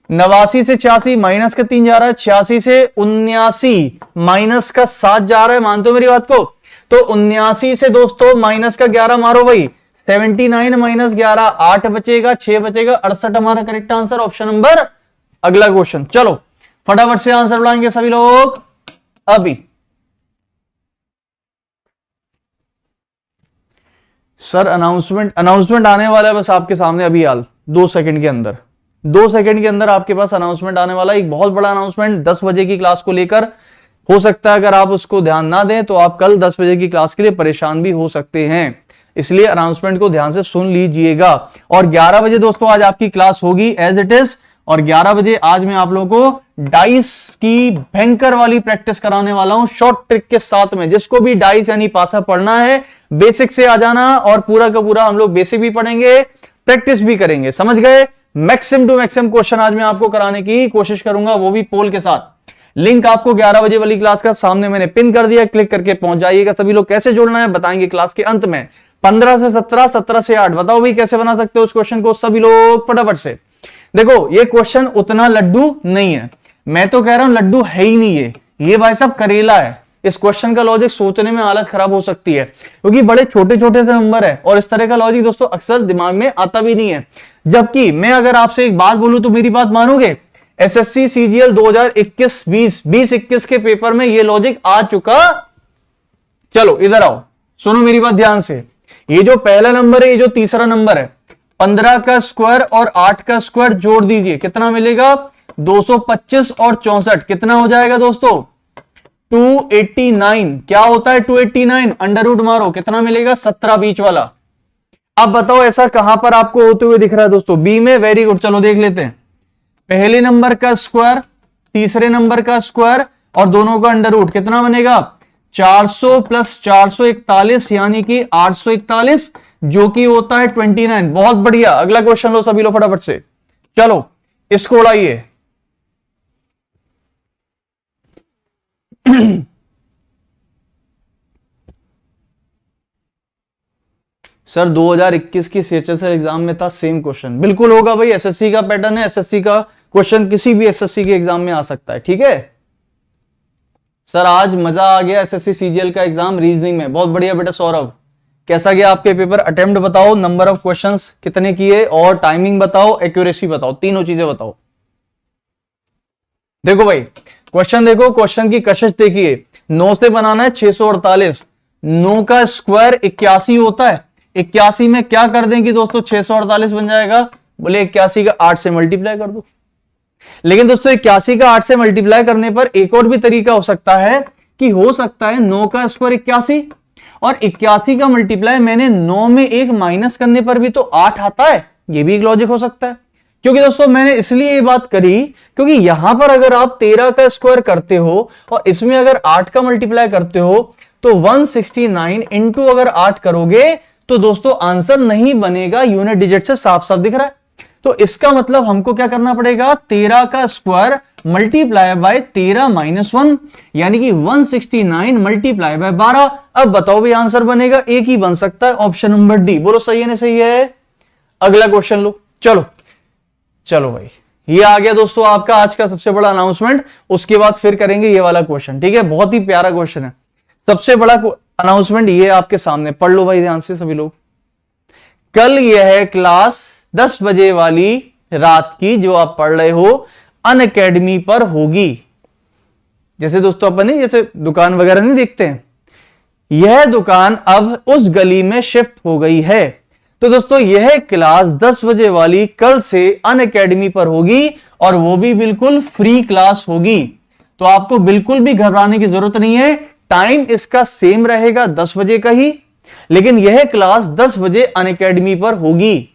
89 से 86 माइनस का 3 जा रहा है, 86 से 79 माइनस का 7 जा रहा है, मानते हो मेरी बात को? तो 79 से दोस्तों माइनस का 11 मारो भाई, 79 माइनस 11 8 बचेगा, 6 बचेगा, 68 हमारा करेक्ट आंसर, ऑप्शन नंबर। अगला क्वेश्चन, चलो फटाफट से आंसर बढ़ाएंगे सभी लोग अभी। सर अनाउंसमेंट आने वाला है बस आपके सामने अभी हाल 2 सेकंड के अंदर, 2 सेकंड के अंदर आपके पास अनाउंसमेंट आने वाला है, एक बहुत बड़ा अनाउंसमेंट 10 बजे की क्लास को लेकर। हो सकता है अगर आप उसको ध्यान ना दें तो आप कल 10 बजे की क्लास के लिए परेशान भी हो सकते हैं, इसलिए अनाउंसमेंट को ध्यान से सुन लीजिएगा। और 11 बजे दोस्तों आज आपकी क्लास होगी एज इट इज, और 11 बजे आज मैं आप लोगों को डाइस की भयंकर वाली प्रैक्टिस कराने वाला हूं, शॉर्ट ट्रिक के साथ में। जिसको भी डाइस यानी पासा पढ़ना है, बेसिक से आ जाना, और पूरा का पूरा हम लोग बेसिक भी पढ़ेंगे, प्रैक्टिस भी करेंगे, समझ गए? मैक्सिमम टू मैक्सिमम क्वेश्चन आज मैं आपको कराने की कोशिश करूंगा, वो भी पोल के साथ। लिंक आपको 11 बजे वाली क्लास का सामने मैंने पिन कर दिया, क्लिक करके पहुंच जाइएगा। सभी लोग कैसे जुड़ना है बताएंगे क्लास के अंत में। 15 से 17, 17 से 8, बताओ भाई कैसे बना सकते हो उस क्वेश्चन को, सभी लोग फटाफट से। देखो ये क्वेश्चन उतना लड्डू नहीं है, मैं तो कह रहा हूं लड्डू है ही नहीं ये भाई साहब करेला है। इस क्वेश्चन का लॉजिक सोचने में हालत खराब हो सकती है, क्योंकि बड़े छोटे छोटे से नंबर है, और इस तरह का लॉजिक दोस्तों अक्सर दिमाग में आता भी नहीं है। जबकि मैं अगर आपसे एक बात बोलूं तो मेरी बात मानोगे, एसएससी सीजीएल 2021 के पेपर में ये लॉजिक आ चुका। चलो इधर आओ, सुनो मेरी बात ध्यान से। ये जो पहला नंबर है, ये जो तीसरा नंबर है, 15 का स्क्वायर और 8 का स्क्वायर जोड़ दीजिए, कितना मिलेगा? 225 और 64 कितना हो जाएगा दोस्तों? 289। क्या होता है 289? अंडर रूट मारो, कितना मिलेगा? 17 बीच वाला। अब बताओ ऐसा कहां पर आपको होते हुए दिख रहा है दोस्तों? बी में। वेरी गुड, चलो देख लेते हैं। पहले नंबर का स्क्वायर, तीसरे नंबर का स्क्वायर और दोनों का अंडर रूट, कितना बनेगा? 400 प्लस 441 यानी कि 841, जो कि होता है 29। बहुत बढ़िया, अगला क्वेश्चन लो सभी लो फटाफट से। चलो इसको उड़ाइए। सर 2021 की सीएचएसएल एग्जाम में था सेम क्वेश्चन, बिल्कुल होगा भाई, एसएससी का पैटर्न है, एसएससी का क्वेश्चन किसी भी एसएससी के एग्जाम में आ सकता है, ठीक है? सर आज मजा आ गया एसएससी सीजीएल का एग्जाम रीजनिंग में, बहुत बढ़िया बेटा सौरभ। कैसा गया आपके पेपर? अटेम्प्ट बताओ, नंबर ऑफ क्वेश्चंस कितने किए, और टाइमिंग बताओ, एक्यूरेसी बताओ, तीनों चीजें बताओ। देखो भाई क्वेश्चन देखो, क्वेश्चन की कशिश देखिए। 9 से बनाना है 648, 9 का स्क्वायर 81 होता है। 81 में क्या कर देंगे दोस्तों 648 बन जाएगा? बोले 81 का 8 से मल्टीप्लाई कर दो। लेकिन दोस्तों 81 का 8 से मल्टीप्लाई करने पर एक और भी तरीका हो सकता है कि हो सकता है 9 का स्क्वायर 81 और 81 का मल्टीप्लाई मैंने 9 में एक माइनस करने पर भी तो 8 आता है। यह भी एक लॉजिक हो सकता है। क्योंकि दोस्तों मैंने इसलिए ये बात करी क्योंकि यहां पर अगर आप 13 का स्क्वायर करते हो और इसमें अगर 8 का मल्टीप्लाई करते हो तो 169 इंटू अगर 8 करोगे तो दोस्तों आंसर नहीं बनेगा, यूनिट डिजिट से साफ साफ दिख रहा है। तो इसका मतलब हमको क्या करना पड़ेगा, 13 का स्क्वायर मल्टीप्लाई बाय 13 माइनस 1 यानी कि 169 मल्टीप्लाई बाय 12। अब बताओ भी आंसर बनेगा, एक ही बन सकता है, ऑप्शन नंबर डी। बोलो सही है ना सही है? अगला क्वेश्चन लो। चलो भाई ये आ गया दोस्तों आपका आज का सबसे बड़ा अनाउंसमेंट। उसके बाद फिर करेंगे ये वाला क्वेश्चन, ठीक है? बहुत ही प्यारा क्वेश्चन है। सबसे बड़ा अनाउंसमेंट ये आपके सामने, पढ़ लो भाई ध्यान से सभी लोग। कल यह क्लास 10 बजे वाली रात की जो आप पढ़ रहे हो अनअकैडमी पर होगी। जैसे दोस्तों अपन जैसे दुकान वगैरह नहीं देखते हैं, यह दुकान अब उस गली में शिफ्ट हो गई है। तो दोस्तों यह क्लास 10 बजे वाली कल से अनअकैडमी पर होगी और वो भी बिल्कुल फ्री क्लास होगी। तो आपको बिल्कुल भी घबराने की जरूरत नहीं है। टाइम इसका सेम रहेगा 10 बजे का ही, लेकिन यह क्लास 10 बजे अनअकैडमी पर होगी।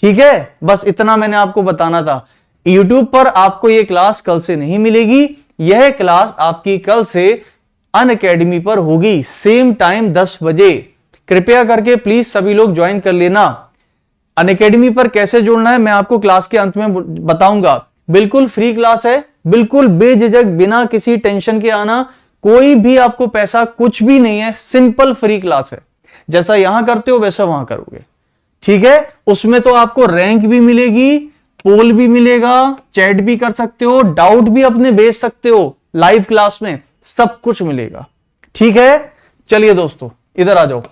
ठीक है, बस इतना मैंने आपको बताना था। YouTube पर आपको यह क्लास कल से नहीं मिलेगी, यह क्लास आपकी कल से अनअकैडमी पर होगी, सेम टाइम 10 बजे। कृपया करके प्लीज सभी लोग ज्वाइन कर लेना। अनअकैडमी पर कैसे जुड़ना है मैं आपको क्लास के अंत में बताऊंगा। बिल्कुल फ्री क्लास है, बिल्कुल बेझिझक, बिना किसी टेंशन के आना। कोई भी आपको पैसा कुछ भी नहीं है, सिंपल फ्री क्लास है। जैसा यहां करते हो वैसा वहां करोगे, ठीक है? उसमें तो आपको रैंक भी मिलेगी, पोल भी मिलेगा, चैट भी कर सकते हो, डाउट भी अपने भेज सकते हो, लाइव क्लास में सब कुछ मिलेगा, ठीक है? चलिए दोस्तों इधर आ जाओ,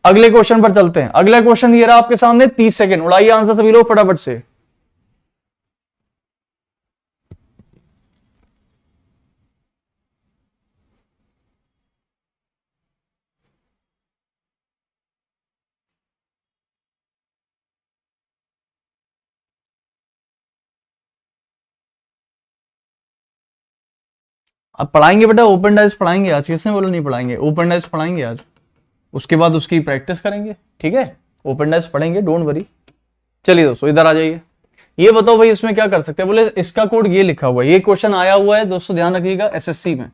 अगले क्वेश्चन पर चलते हैं। अगला क्वेश्चन ये रहा आपके सामने, 30 सेकंड उड़ाइए आंसर सभी लोग फटाफट से। अब पढ़ाएंगे बेटा, ओपन डाइस पढ़ाएंगे आज। किसने बोला नहीं पढ़ाएंगे? ओपन डाइस पढ़ाएंगे आज, उसके बाद उसकी प्रैक्टिस करेंगे, ठीक है? ओपन डाइस पढ़ेंगे, डोंट वरी। चलिए दोस्तों इधर आ जाइए। ये बताओ भाई इसमें क्या कर सकते हैं? बोले इसका कोड ये लिखा हुआ है, ये क्वेश्चन आया हुआ है दोस्तों, ध्यान रखिएगा एसएससी में।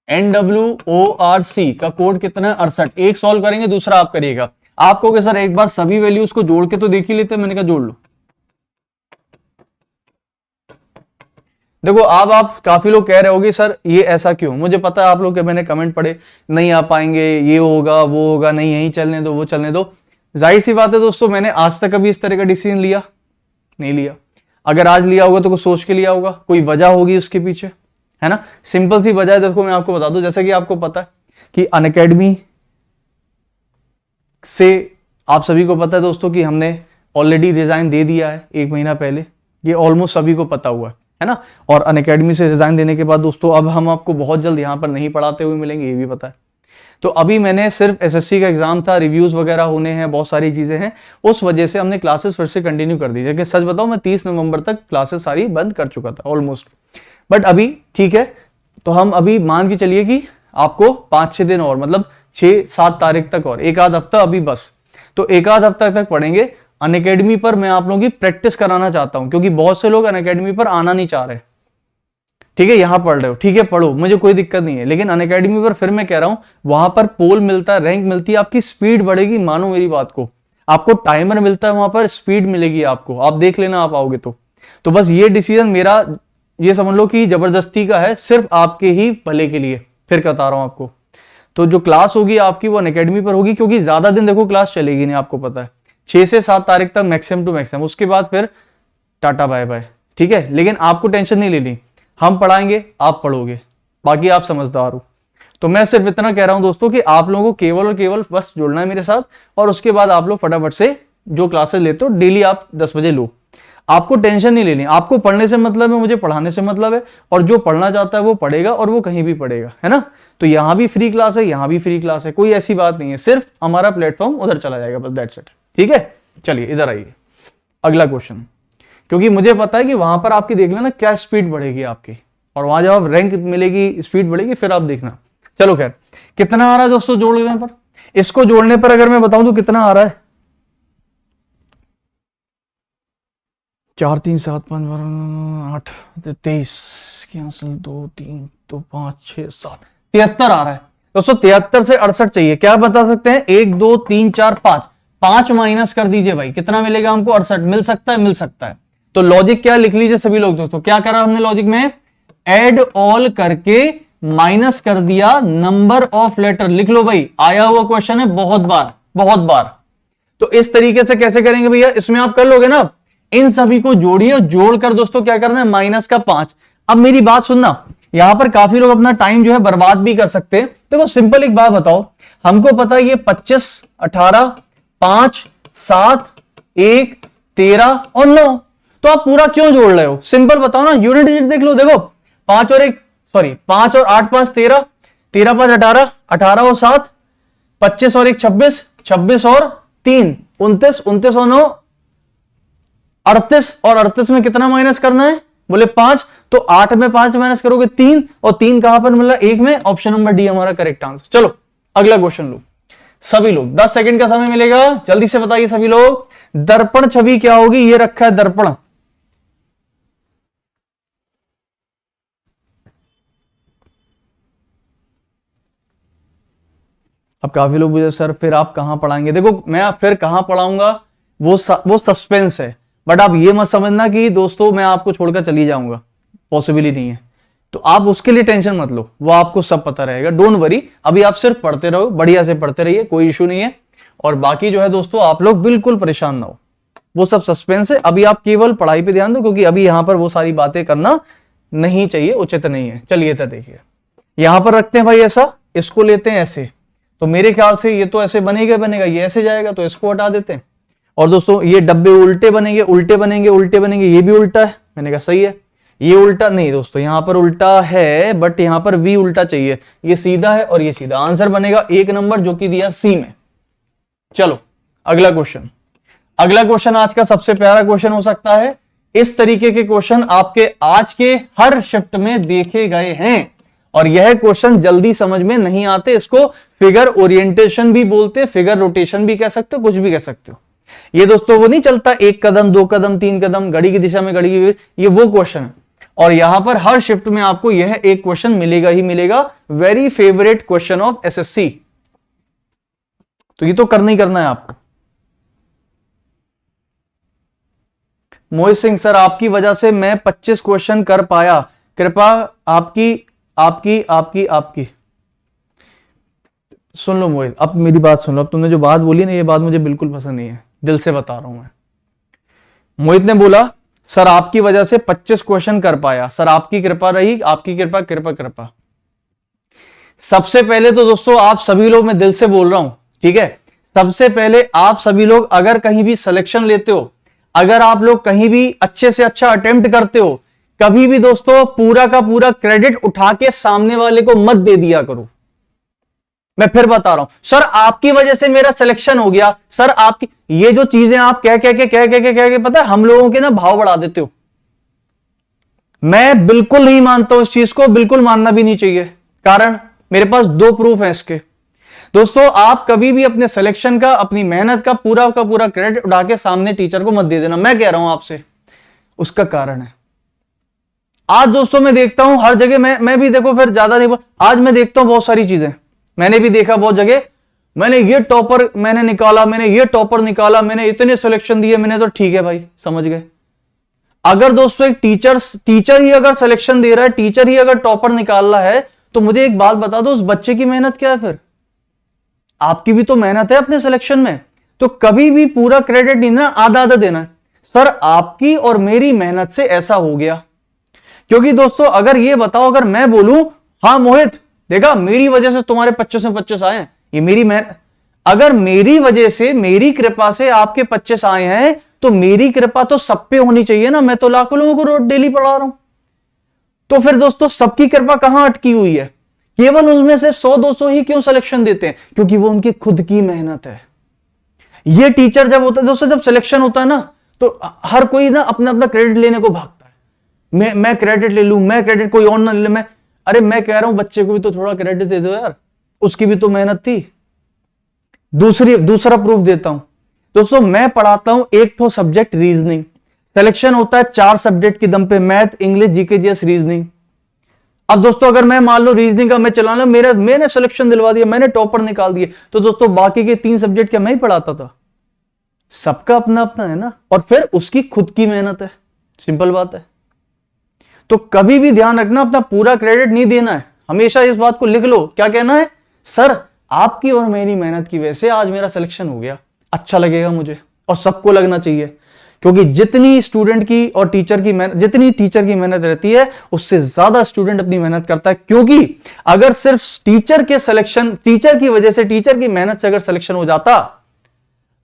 NWORC का कोड कितना है? 68। एक सॉल्व करेंगे, दूसरा आप करिएगा। आपको कि सर एक बार सभी वैल्यूज को जोड़ के तो देख ही लेते हैं। मैंने कहा जोड़ लो। देखो अब आप काफी लोग कह रहे होगे सर ये ऐसा क्यों? मुझे पता है आप लोग के, मैंने कमेंट पढ़े, नहीं आ पाएंगे, ये होगा वो होगा, नहीं यही चलने दो वो चलने दो। जाहिर सी बात है दोस्तों, मैंने आज तक कभी इस तरह का डिसीजन लिया नहीं लिया। अगर आज लिया होगा तो कुछ सोच के लिया होगा, कोई वजह होगी उसके पीछे, है ना? सिंपल सी वजह है, देखो मैं आपको बता दूं। जैसे कि आपको पता है कि अनअकैडमी से आप सभी को पता है दोस्तों कि हमने ऑलरेडी रिजाइन दे दिया है 1 महीना पहले, ये ऑलमोस्ट सभी को पता हुआ है ना? और अनअकैडमी से रिजाइन देने के बाद दोस्तों अब हम आपको बहुत जल्द यहां पर नहीं पढ़ाते हुए मिलेंगे, ये भी पता है। तो अभी मैंने सिर्फ एसएससी का एग्जाम था, रिव्यूज वगैरह होने हैं, बहुत सारी चीजें हैं, उस वजह से हमने क्लासेस फिर से कंटिन्यू कर दी। लेकिन सच बताऊं मैं 30 नवंबर तक क्लासेस सारी बंद कर चुका था ऑलमोस्ट। बट अभी ठीक है, तो हम अभी मान के चलिए कि आपको 5-6 दिन और, मतलब 6-7 तारीख तक और एक आध हफ्ता अभी बस, तो एक आध हफ्ता तक पढ़ेंगे। अनअकैडमी पर मैं आप लोगों की प्रैक्टिस कराना चाहता हूं, क्योंकि बहुत से लोग अनअकैडमी पर आना नहीं चाह रहे, ठीक है? यहां पढ़ रहे हो, ठीक है, पढ़ो, मुझे कोई दिक्कत नहीं है। लेकिन अनअकैडमी पर फिर मैं कह रहा हूं, वहां पर पोल मिलता है, रैंक मिलती है, आपकी स्पीड बढ़ेगी, मानो मेरी बात को। आपको टाइमर मिलता है, वहां पर स्पीड मिलेगी आपको, आप देख लेना आप आओगे तो बस ये डिसीजन मेरा, ये समझ लो कि जबरदस्ती का है, सिर्फ आपके ही भले के लिए। फिर बता रहा हूं आपको, तो जो क्लास होगी आपकी वो अनअकैडमी पर होगी, क्योंकि ज्यादा दिन देखो क्लास चलेगी नहीं, आपको पता है 6 से 7 तारीख तक मैक्सिमम टू मैक्सिमम, उसके बाद फिर टाटा बाय बाय, ठीक है? लेकिन आपको टेंशन नहीं लेनी, हम पढ़ाएंगे, आप पढ़ोगे, बाकी आप समझदार हो। तो मैं सिर्फ इतना कह रहा हूं दोस्तों कि आप लोगों को केवल और केवल बस जुड़ना है मेरे साथ, और उसके बाद आप लोग फटाफट से जो क्लासेस लेते हो डेली आप 10 बजे लो। आपको टेंशन नहीं लेनी, आपको पढ़ने से मतलब है, मुझे पढ़ाने से मतलब है, और जो पढ़ना चाहता है वो पढ़ेगा और वो कहीं भी पढ़ेगा, है ना। तो यहां भी फ्री क्लास है, यहां भी फ्री क्लास है, कोई ऐसी बात नहीं है, सिर्फ हमारा प्लेटफॉर्म उधर चला जाएगा, बस दैट्स इट। ठीक है, चलिए इधर आइए अगला क्वेश्चन, क्योंकि मुझे पता है कि वहां पर आपकी देख लेना क्या स्पीड बढ़ेगी आपकी, और वहां जब आप रैंक मिलेगी, स्पीड बढ़ेगी, फिर आप देखना। चलो खैर, कितना आ रहा है दोस्तों जोड़ने पर? इसको जोड़ने पर अगर मैं बताऊं तो कितना आ रहा है? 4 3 7 5 12 8 23 2 3 2 5 6 7 73 आ रहा है दोस्तों। 73 से 68 चाहिए, क्या बता सकते हैं? 1 2 3 4 5, 5 माइनस कर दीजिए भाई, कितना मिलेगा हमको? 68 मिल सकता है, मिल सकता है। तो लॉजिक क्या लिख लीजिए सभी लोग दोस्तों, क्या करा हमने लॉजिक में? एड ऑल करके माइनस कर दिया नंबर ऑफ लेटर, लिख लो भाई, आया हुआ क्वेश्चन है बहुत बार, बहुत बार। तो इस तरीके से कैसे करेंगे भैया? इसमें आप कर लोगे ना, इन सभी को जोड़िए, जोड़कर दोस्तों क्या करना है? माइनस का 5। अब मेरी बात सुनना, यहां पर काफी लोग अपना टाइम जो है बर्बाद भी कर सकते हैं। देखो सिंपल एक बात बताओ, हमको पता है ये 25 18 5 7 1 13 और 9, तो आप पूरा क्यों जोड़ रहे हो? सिंपल बताओ ना, यूनिट डिजिट देख लो, देखो 5 और 8 5 13, 13 5 18, 18 और 7 25 और 1 26, 26 और 3 29, 29 और 9 38, और 38 में कितना माइनस करना है? बोले 5। तो 8 में 5 माइनस करोगे 3, और 3 कहां पर मिला? 1 में। ऑप्शन नंबर डी हमारा करेक्ट आंसर। चलो अगला क्वेश्चन लो सभी लोग, 10 सेकंड का समय मिलेगा, जल्दी से बताइए सभी लोग। दर्पण छवि क्या होगी? ये रखा है दर्पण, अब काफी लोग मुझे सर फिर आप कहां पढ़ाएंगे? देखो मैं फिर कहां पढ़ाऊंगा वो सस्पेंस है, बट आप ये मत समझना कि दोस्तों मैं आपको छोड़कर चली जाऊंगा, पॉसिबल नहीं है। तो आप उसके लिए टेंशन मत लो, वो आपको सब पता रहेगा, डोंट वरी। अभी आप सिर्फ पढ़ते रहो, बढ़िया से पढ़ते रहिए, कोई इशू नहीं है। और बाकी जो है दोस्तों आप लोग बिल्कुल परेशान ना हो, वो सब सस्पेंस है। अभी आप केवल पढ़ाई पे ध्यान दो, क्योंकि अभी यहां पर वो सारी बातें करना नहीं चाहिए, उचित नहीं है। चलिए तो देखिए, यहां पर रखते हैं भाई ऐसा, इसको लेते हैं ऐसे, तो मेरे ख्याल से ये तो ऐसे बनेगा, ये ऐसे जाएगा, तो इसको हटा देते हैं। और दोस्तों ये डब्बे उल्टे बनेंगे, ये भी उल्टा है, मैंने कहा सही है। ये उल्टा नहीं दोस्तों, यहां पर उल्टा है, बट यहां पर भी उल्टा चाहिए, ये सीधा है और ये सीधा। आंसर बनेगा 1 नंबर, जो कि दिया सी में। चलो अगला क्वेश्चन आज का सबसे प्यारा क्वेश्चन हो सकता है। इस तरीके के क्वेश्चन आपके आज के हर शिफ्ट में देखे गए हैं, और यह क्वेश्चन जल्दी समझ में नहीं आते। इसको फिगर ओरिएंटेशन भी बोलते, फिगर रोटेशन भी कह सकते हो, कुछ भी कह सकते हो। ये दोस्तों वो नहीं चलता 1 कदम 2 कदम 3 कदम घड़ी की दिशा में घड़ी की, ये वो क्वेश्चन है। और यहां पर हर शिफ्ट में आपको यह एक क्वेश्चन मिलेगा ही मिलेगा, very favourite question of SSC. तो ये तो करना ही करना है आपको। मोहित सिंह सर, आपकी वजह से मैं 25 क्वेश्चन कर पाया, कृपा आपकी आपकी आपकी आपकी सुन लो मोहित, अब मेरी बात सुन लो। अब तुमने जो बात बोली ना, ये बात मुझे बिल्कुल पसंद नहीं है, दिल से बता रहा हूं मैं। मोहित ने बोला सर आपकी वजह से 25 क्वेश्चन कर पाया, सर आपकी कृपा रही, आपकी कृपा कृपा कृपा। सबसे पहले तो दोस्तों आप सभी लोग, मैं दिल से बोल रहा हूं, ठीक है, सबसे पहले आप सभी लोग अगर कहीं भी सिलेक्शन लेते हो, अगर आप लोग कहीं भी अच्छे से अच्छा अटेम्प्ट करते हो, कभी भी दोस्तों पूरा का पूरा क्रेडिट उठा के सामने वाले को मत दे दिया करो। मैं फिर बता रहा हूं, सर आपकी वजह से मेरा सिलेक्शन हो गया, सर आपकी, ये जो चीजें आप कह के पता है हम लोगों के ना भाव बढ़ा देते हो। मैं बिल्कुल नहीं मानता उस चीज को, बिल्कुल मानना भी नहीं चाहिए। कारण मेरे पास 2 प्रूफ है इसके। दोस्तों आप कभी भी अपने सिलेक्शन का, अपनी मेहनत का पूरा क्रेडिट उठा के सामने टीचर को मत दे देना, मैं कह रहा हूं आपसे। उसका कारण है, आज दोस्तों मैं देखता हूं हर जगह, मैं भी देखो फिर ज्यादा नहीं, आज मैं देखता हूं बहुत सारी चीजें, मैंने भी देखा बहुत जगह, मैंने ये टॉपर मैंने निकाला, मैंने ये टॉपर निकाला, मैंने इतने सिलेक्शन दिए, मैंने, तो ठीक है भाई समझ गए। अगर दोस्तों एक टीचर ही अगर सिलेक्शन दे रहा है, टीचर ही अगर टॉपर निकाल रहा है, तो मुझे एक बात बता दो, उस बच्चे की मेहनत क्या है? फिर आपकी भी तो मेहनत है अपने सिलेक्शन में। तो कभी भी पूरा क्रेडिट नहीं देना, आधा आधा देना है। सर आपकी और मेरी मेहनत से ऐसा हो गया, क्योंकि दोस्तों अगर ये बताओ, अगर मैं बोलूं हाँ मोहित, देखा मेरी वजह से तुम्हारे 25 में 25 आए हैं, ये मेरी मेहनत। अगर मेरी वजह से, मेरी कृपा से आपके 25 आए हैं तो मेरी कृपा तो सब पे होनी चाहिए ना। मैं तो लाखों लोगों को रोज डेली पढ़ा रहा हूं। तो फिर दोस्तों सबकी कृपा कहां अटकी हुई है? केवल उनमें से 100-200 ही क्यों सिलेक्शन देते हैं? क्योंकि वो उनकी खुद की मेहनत है। ये टीचर जब होता है दोस्तों, जब सिलेक्शन होता है ना, तो हर कोई ना अपना अपना क्रेडिट लेने को भागता है। मैं क्रेडिट ले लूं, मैं क्रेडिट, कोई और ना ले ले। मैं, अरे मैं कह रहा हूं बच्चे को भी तो थोड़ा क्रेडिट दे दो यार, उसकी भी तो मेहनत थी। दूसरा प्रूफ देता हूं दोस्तों, मैं पढ़ाता हूं एक तो सब्जेक्ट रीजनिंग, सिलेक्शन होता है 4 सब्जेक्ट के दम पे, math, English, GK, GS, reasoning. अब दोस्तों अगर मैं मान लो रीजनिंग का मैं चला लो, मैंने सिलेक्शन दिलवा दिया, मैंने टॉपर निकाल दिए, तो दोस्तों बाकी के 3 सब्जेक्ट क्या मैं ही पढ़ाता था? सबका अपना अपना है ना, और फिर उसकी खुद की मेहनत है, सिंपल बात है। तो कभी भी ध्यान रखना, अपना पूरा क्रेडिट नहीं देना है। हमेशा इस बात को लिख लो, क्या कहना है? सर आपकी और मेरी मेहनत की वजह से आज मेरा सिलेक्शन हो गया, अच्छा लगेगा मुझे, और सबको लगना चाहिए। क्योंकि जितनी स्टूडेंट की और टीचर की मेहनत, जितनी टीचर की मेहनत रहती है, उससे ज्यादा स्टूडेंट अपनी मेहनत करता है। क्योंकि अगर सिर्फ टीचर के सिलेक्शन, टीचर की वजह से, टीचर की मेहनत से अगर सिलेक्शन हो जाता,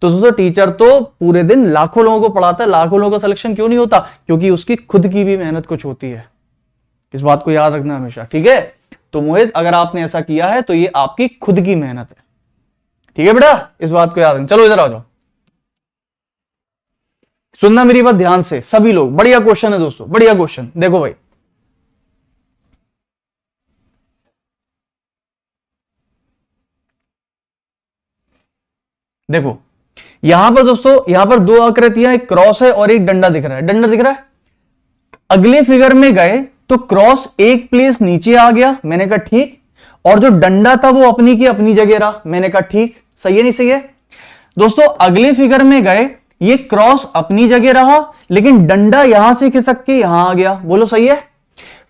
तो दोस्तों टीचर तो पूरे दिन लाखों लोगों को पढ़ाता है, लाखों लोगों का सिलेक्शन क्यों नहीं होता? क्योंकि उसकी खुद की भी मेहनत कुछ होती है। इस बात को याद रखना हमेशा, ठीक है? तो मोहित अगर आपने ऐसा किया है तो ये आपकी खुद की मेहनत है, ठीक है बेटा? इस बात को याद रखना। चलो इधर आ जाओ, सुनना मेरी बात ध्यान से सभी लोग। बढ़िया क्वेश्चन है दोस्तों, बढ़िया क्वेश्चन। देखो भाई, देखो यहां पर दोस्तों, यहां पर 2 आकृतियां, एक क्रॉस है और एक डंडा दिख रहा है। डंडा दिख रहा है। अगले फिगर में गए तो क्रॉस एक प्लेस नीचे आ गया, मैंने कहा ठीक, और जो डंडा था वो अपनी की अपनी जगह रहा, मैंने कहा ठीक। सही है नहीं सही है दोस्तों? अगले फिगर में गए, ये क्रॉस अपनी जगह रहा, लेकिन डंडा यहां से खिसक के यहां आ गया, बोलो सही है?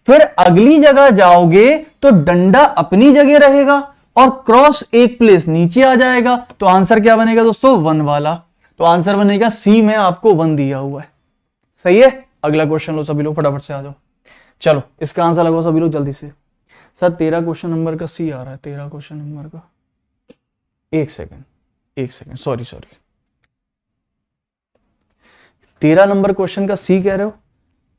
फिर अगली जगह जाओगे तो डंडा अपनी जगह रहेगा और क्रॉस एक प्लेस नीचे आ जाएगा, तो आंसर क्या बनेगा दोस्तों? 1 वाला। तो आंसर बनेगा सी में, आपको 1 दिया हुआ है। सही है? अगला क्वेश्चन लो सभी लोग, फटाफट से आ जाओ। चलो इसका आंसर लगाओ सभी लोग जल्दी से। सर 13 क्वेश्चन नंबर का सी आ रहा है, 13 क्वेश्चन नंबर का। एक सेकेंड, सॉरी 13 नंबर क्वेश्चन का सी कह रहे हो?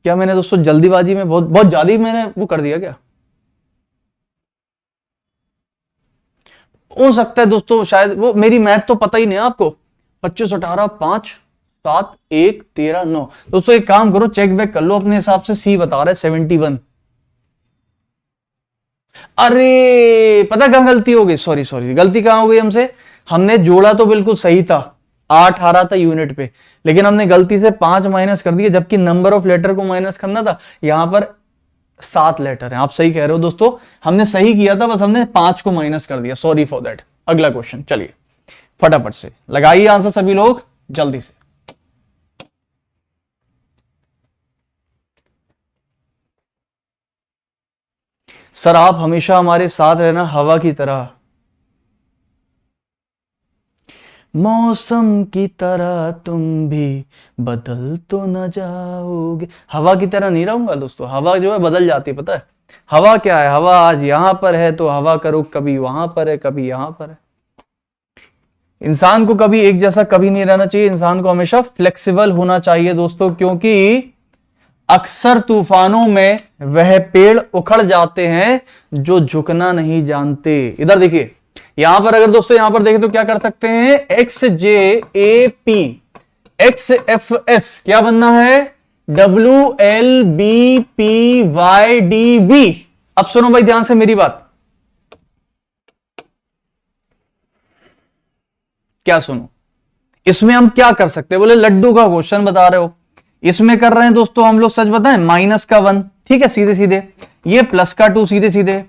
क्या मैंने दोस्तों जल्दीबाजी में बहुत ज्यादा ही मैंने वो कर दिया क्या? हो सकता है दोस्तों, शायद वो, मेरी मैथ तो पता ही नहीं है आपको। 25, 18, 5, 7, 1, 13, 9। दोस्तों एक काम करो, चेक बैक कर लो अपने हिसाब से। सी बता रहा है 71। अरे पता कहां गलती हो गई? सॉरी, गलती कहां हो गई हमसे? हमने जोड़ा तो बिल्कुल सही था, 8 आ रहा था यूनिट पे, लेकिन हमने गलती से 5 माइनस कर दिया, जबकि नंबर ऑफ लेटर को माइनस करना था। यहां पर 7 लेटर हैं। आप सही कह रहे हो दोस्तों, हमने सही किया था, बस हमने 5 को माइनस कर दिया, सॉरी फॉर दैट। अगला क्वेश्चन, चलिए फटाफट से लगाइए आंसर सभी लोग जल्दी से। सर आप हमेशा हमारे साथ रहना हवा की तरह, मौसम की तरह तुम भी बदल तो न जाओगे। हवा की तरह नहीं रहूंगा दोस्तों, हवा जो है बदल जाती है, पता है? हवा क्या है? हवा आज यहां पर है तो हवा करो कभी वहां पर है, कभी यहां पर है। इंसान को कभी एक जैसा कभी नहीं रहना चाहिए, इंसान को हमेशा फ्लेक्सिबल होना चाहिए दोस्तों, क्योंकि अक्सर तूफानों में वह पेड़ उखड़ जाते हैं जो झुकना नहीं जानते। इधर देखिए, यहां पर अगर दोस्तों यहां पर देखें तो क्या कर सकते हैं? XJAP XFS क्या बनना है? WLBPYDV। अब सुनो भाई ध्यान से मेरी बात, क्या सुनो, इसमें हम क्या कर सकते हैं? बोले लड्डू का क्वेश्चन बता रहे हो, इसमें कर रहे हैं दोस्तों हम लोग, सच बताएं, माइनस का 1, ठीक है, सीधे सीधे, ये प्लस का 2 सीधे सीधे,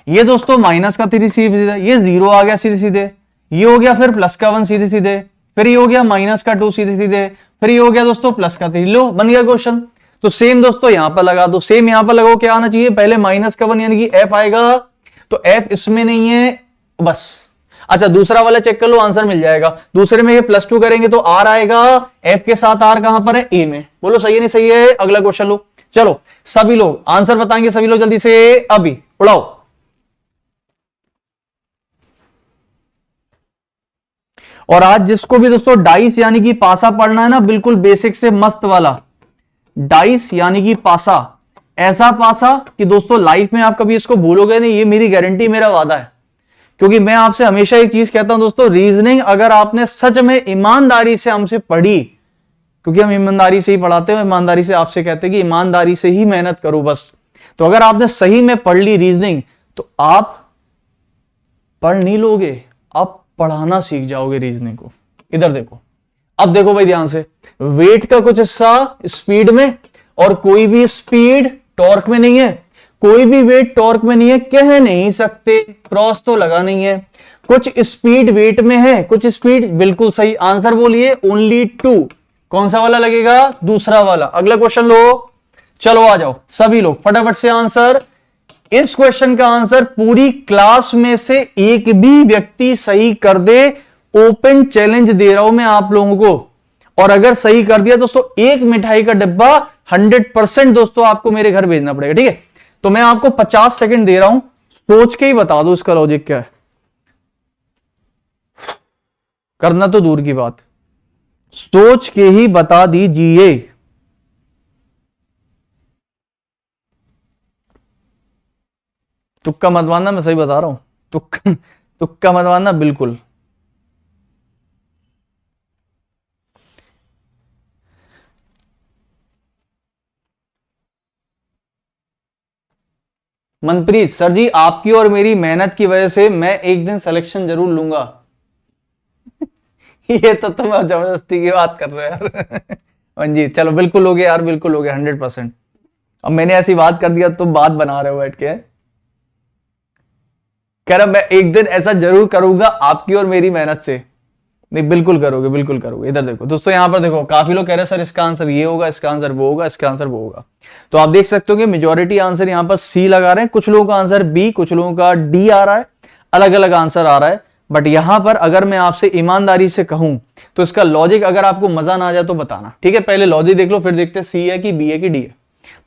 ये दोस्तों माइनस का 3 सीधे सीधे, ये 0 आ गया सीधे सीधे, ये हो गया फिर प्लस का 1 सीधे सीधे, फिर ये हो गया माइनस का 2 सीधे सीधे, फिर ये हो गया दोस्तों प्लस का 3। लो बन गया क्वेश्चन। तो सेम दोस्तों यहां पर लगा दो, सेम यहां पर लगाओ, क्या आना चाहिए? पहले माइनस का 1 यानी कि F आएगा, तो F इसमें नहीं है बस। अच्छा दूसरा वाला चेक कर लो, आंसर मिल जाएगा। दूसरे में ये +2 करेंगे तो R आएगा, F के साथ R कहां पर है? A में। बोलो सही है नहीं सही है? अगला क्वेश्चन लो, चलो सभी लोग आंसर बताएंगे, सभी लोग जल्दी से, अभी उड़ाओ और आज जिसको भी दोस्तों डाइस यानी कि पासा पढ़ना है ना, बिल्कुल बेसिक से मस्त वाला डाइस यानी कि पासा, ऐसा पासा कि दोस्तों लाइफ में आप कभी इसको भूलोगे नहीं, ये मेरी गारंटी, मेरा वादा है। क्योंकि मैं आपसे हमेशा एक चीज कहता हूं दोस्तों, रीजनिंग अगर आपने सच में ईमानदारी से हमसे पढ़ी, क्योंकि हम ईमानदारी से ही पढ़ाते हैं, ईमानदारी से आपसे कहते हैं कि ईमानदारी से ही मेहनत करो बस, तो अगर आपने सही में पढ़ ली रीजनिंग तो आप पढ़ नहीं लोगे, आप पढ़ाना सीख जाओगे रीजनिंग को। इधर देखो, अब देखो भाई ध्यान से, वेट का कुछ हिस्सा स्पीड में, और कोई भी स्पीड टॉर्क में नहीं है, कोई भी वेट टॉर्क में नहीं है, कह नहीं सकते, क्रॉस तो लगा नहीं है। कुछ स्पीड वेट में है, कुछ स्पीड, बिल्कुल सही आंसर बोलिए, ओनली 2। कौन सा वाला लगेगा? दूसरा वाला। अगला क्वेश्चन लो, चलो आ जाओ सभी लोग फटाफट से आंसर। इस क्वेश्चन का आंसर पूरी क्लास में से एक भी व्यक्ति सही कर दे, ओपन चैलेंज दे रहा हूं मैं आप लोगों को, और अगर सही कर दिया दोस्तों एक मिठाई का डिब्बा 100% दोस्तों आपको मेरे घर भेजना पड़ेगा, ठीक है? तो मैं आपको 50 सेकंड दे रहा हूं, सोच के ही बता दो इसका लॉजिक क्या है, करना तो दूर की बात, सोच के ही बता दीजिए। तुक्का मत मारना, मैं सही बता रहा हूं, तुक्का मत मारना बिल्कुल। मनप्रीत सर जी, आपकी और मेरी मेहनत की वजह से मैं एक दिन सिलेक्शन जरूर लूंगा। ये तो तुम जबरदस्ती की बात कर रहे हो यार। जी चलो, बिल्कुल हो गया यार, बिल्कुल हो गया 100%। अब मैंने ऐसी बात कर दिया, तुम बात बना रहे हो बैठ के। कह रहा मैं एक दिन ऐसा जरूर करूंगा आपकी और मेरी मेहनत से। नहीं बिल्कुल करोगे, बिल्कुल करोगे। इधर देखो दोस्तों, यहां पर देखो, काफी लोग कह रहे हैं सर इसका आंसर ये होगा, इसका आंसर वो होगा, इसका आंसर वो होगा। तो आप देख सकते हो कि मेजोरिटी आंसर यहां पर सी लगा रहे हैं, कुछ लोगों का आंसर बी, कुछ लोगों का डी आ रहा है, अलग अलग आंसर आ रहा है। बट यहां पर अगर मैं आपसे ईमानदारी से कहूं तो इसका लॉजिक अगर आपको मजा ना आ जाए तो बताना, ठीक है? पहले लॉजिक देख लो, फिर देखते हैं सी है कि बी है कि डी है।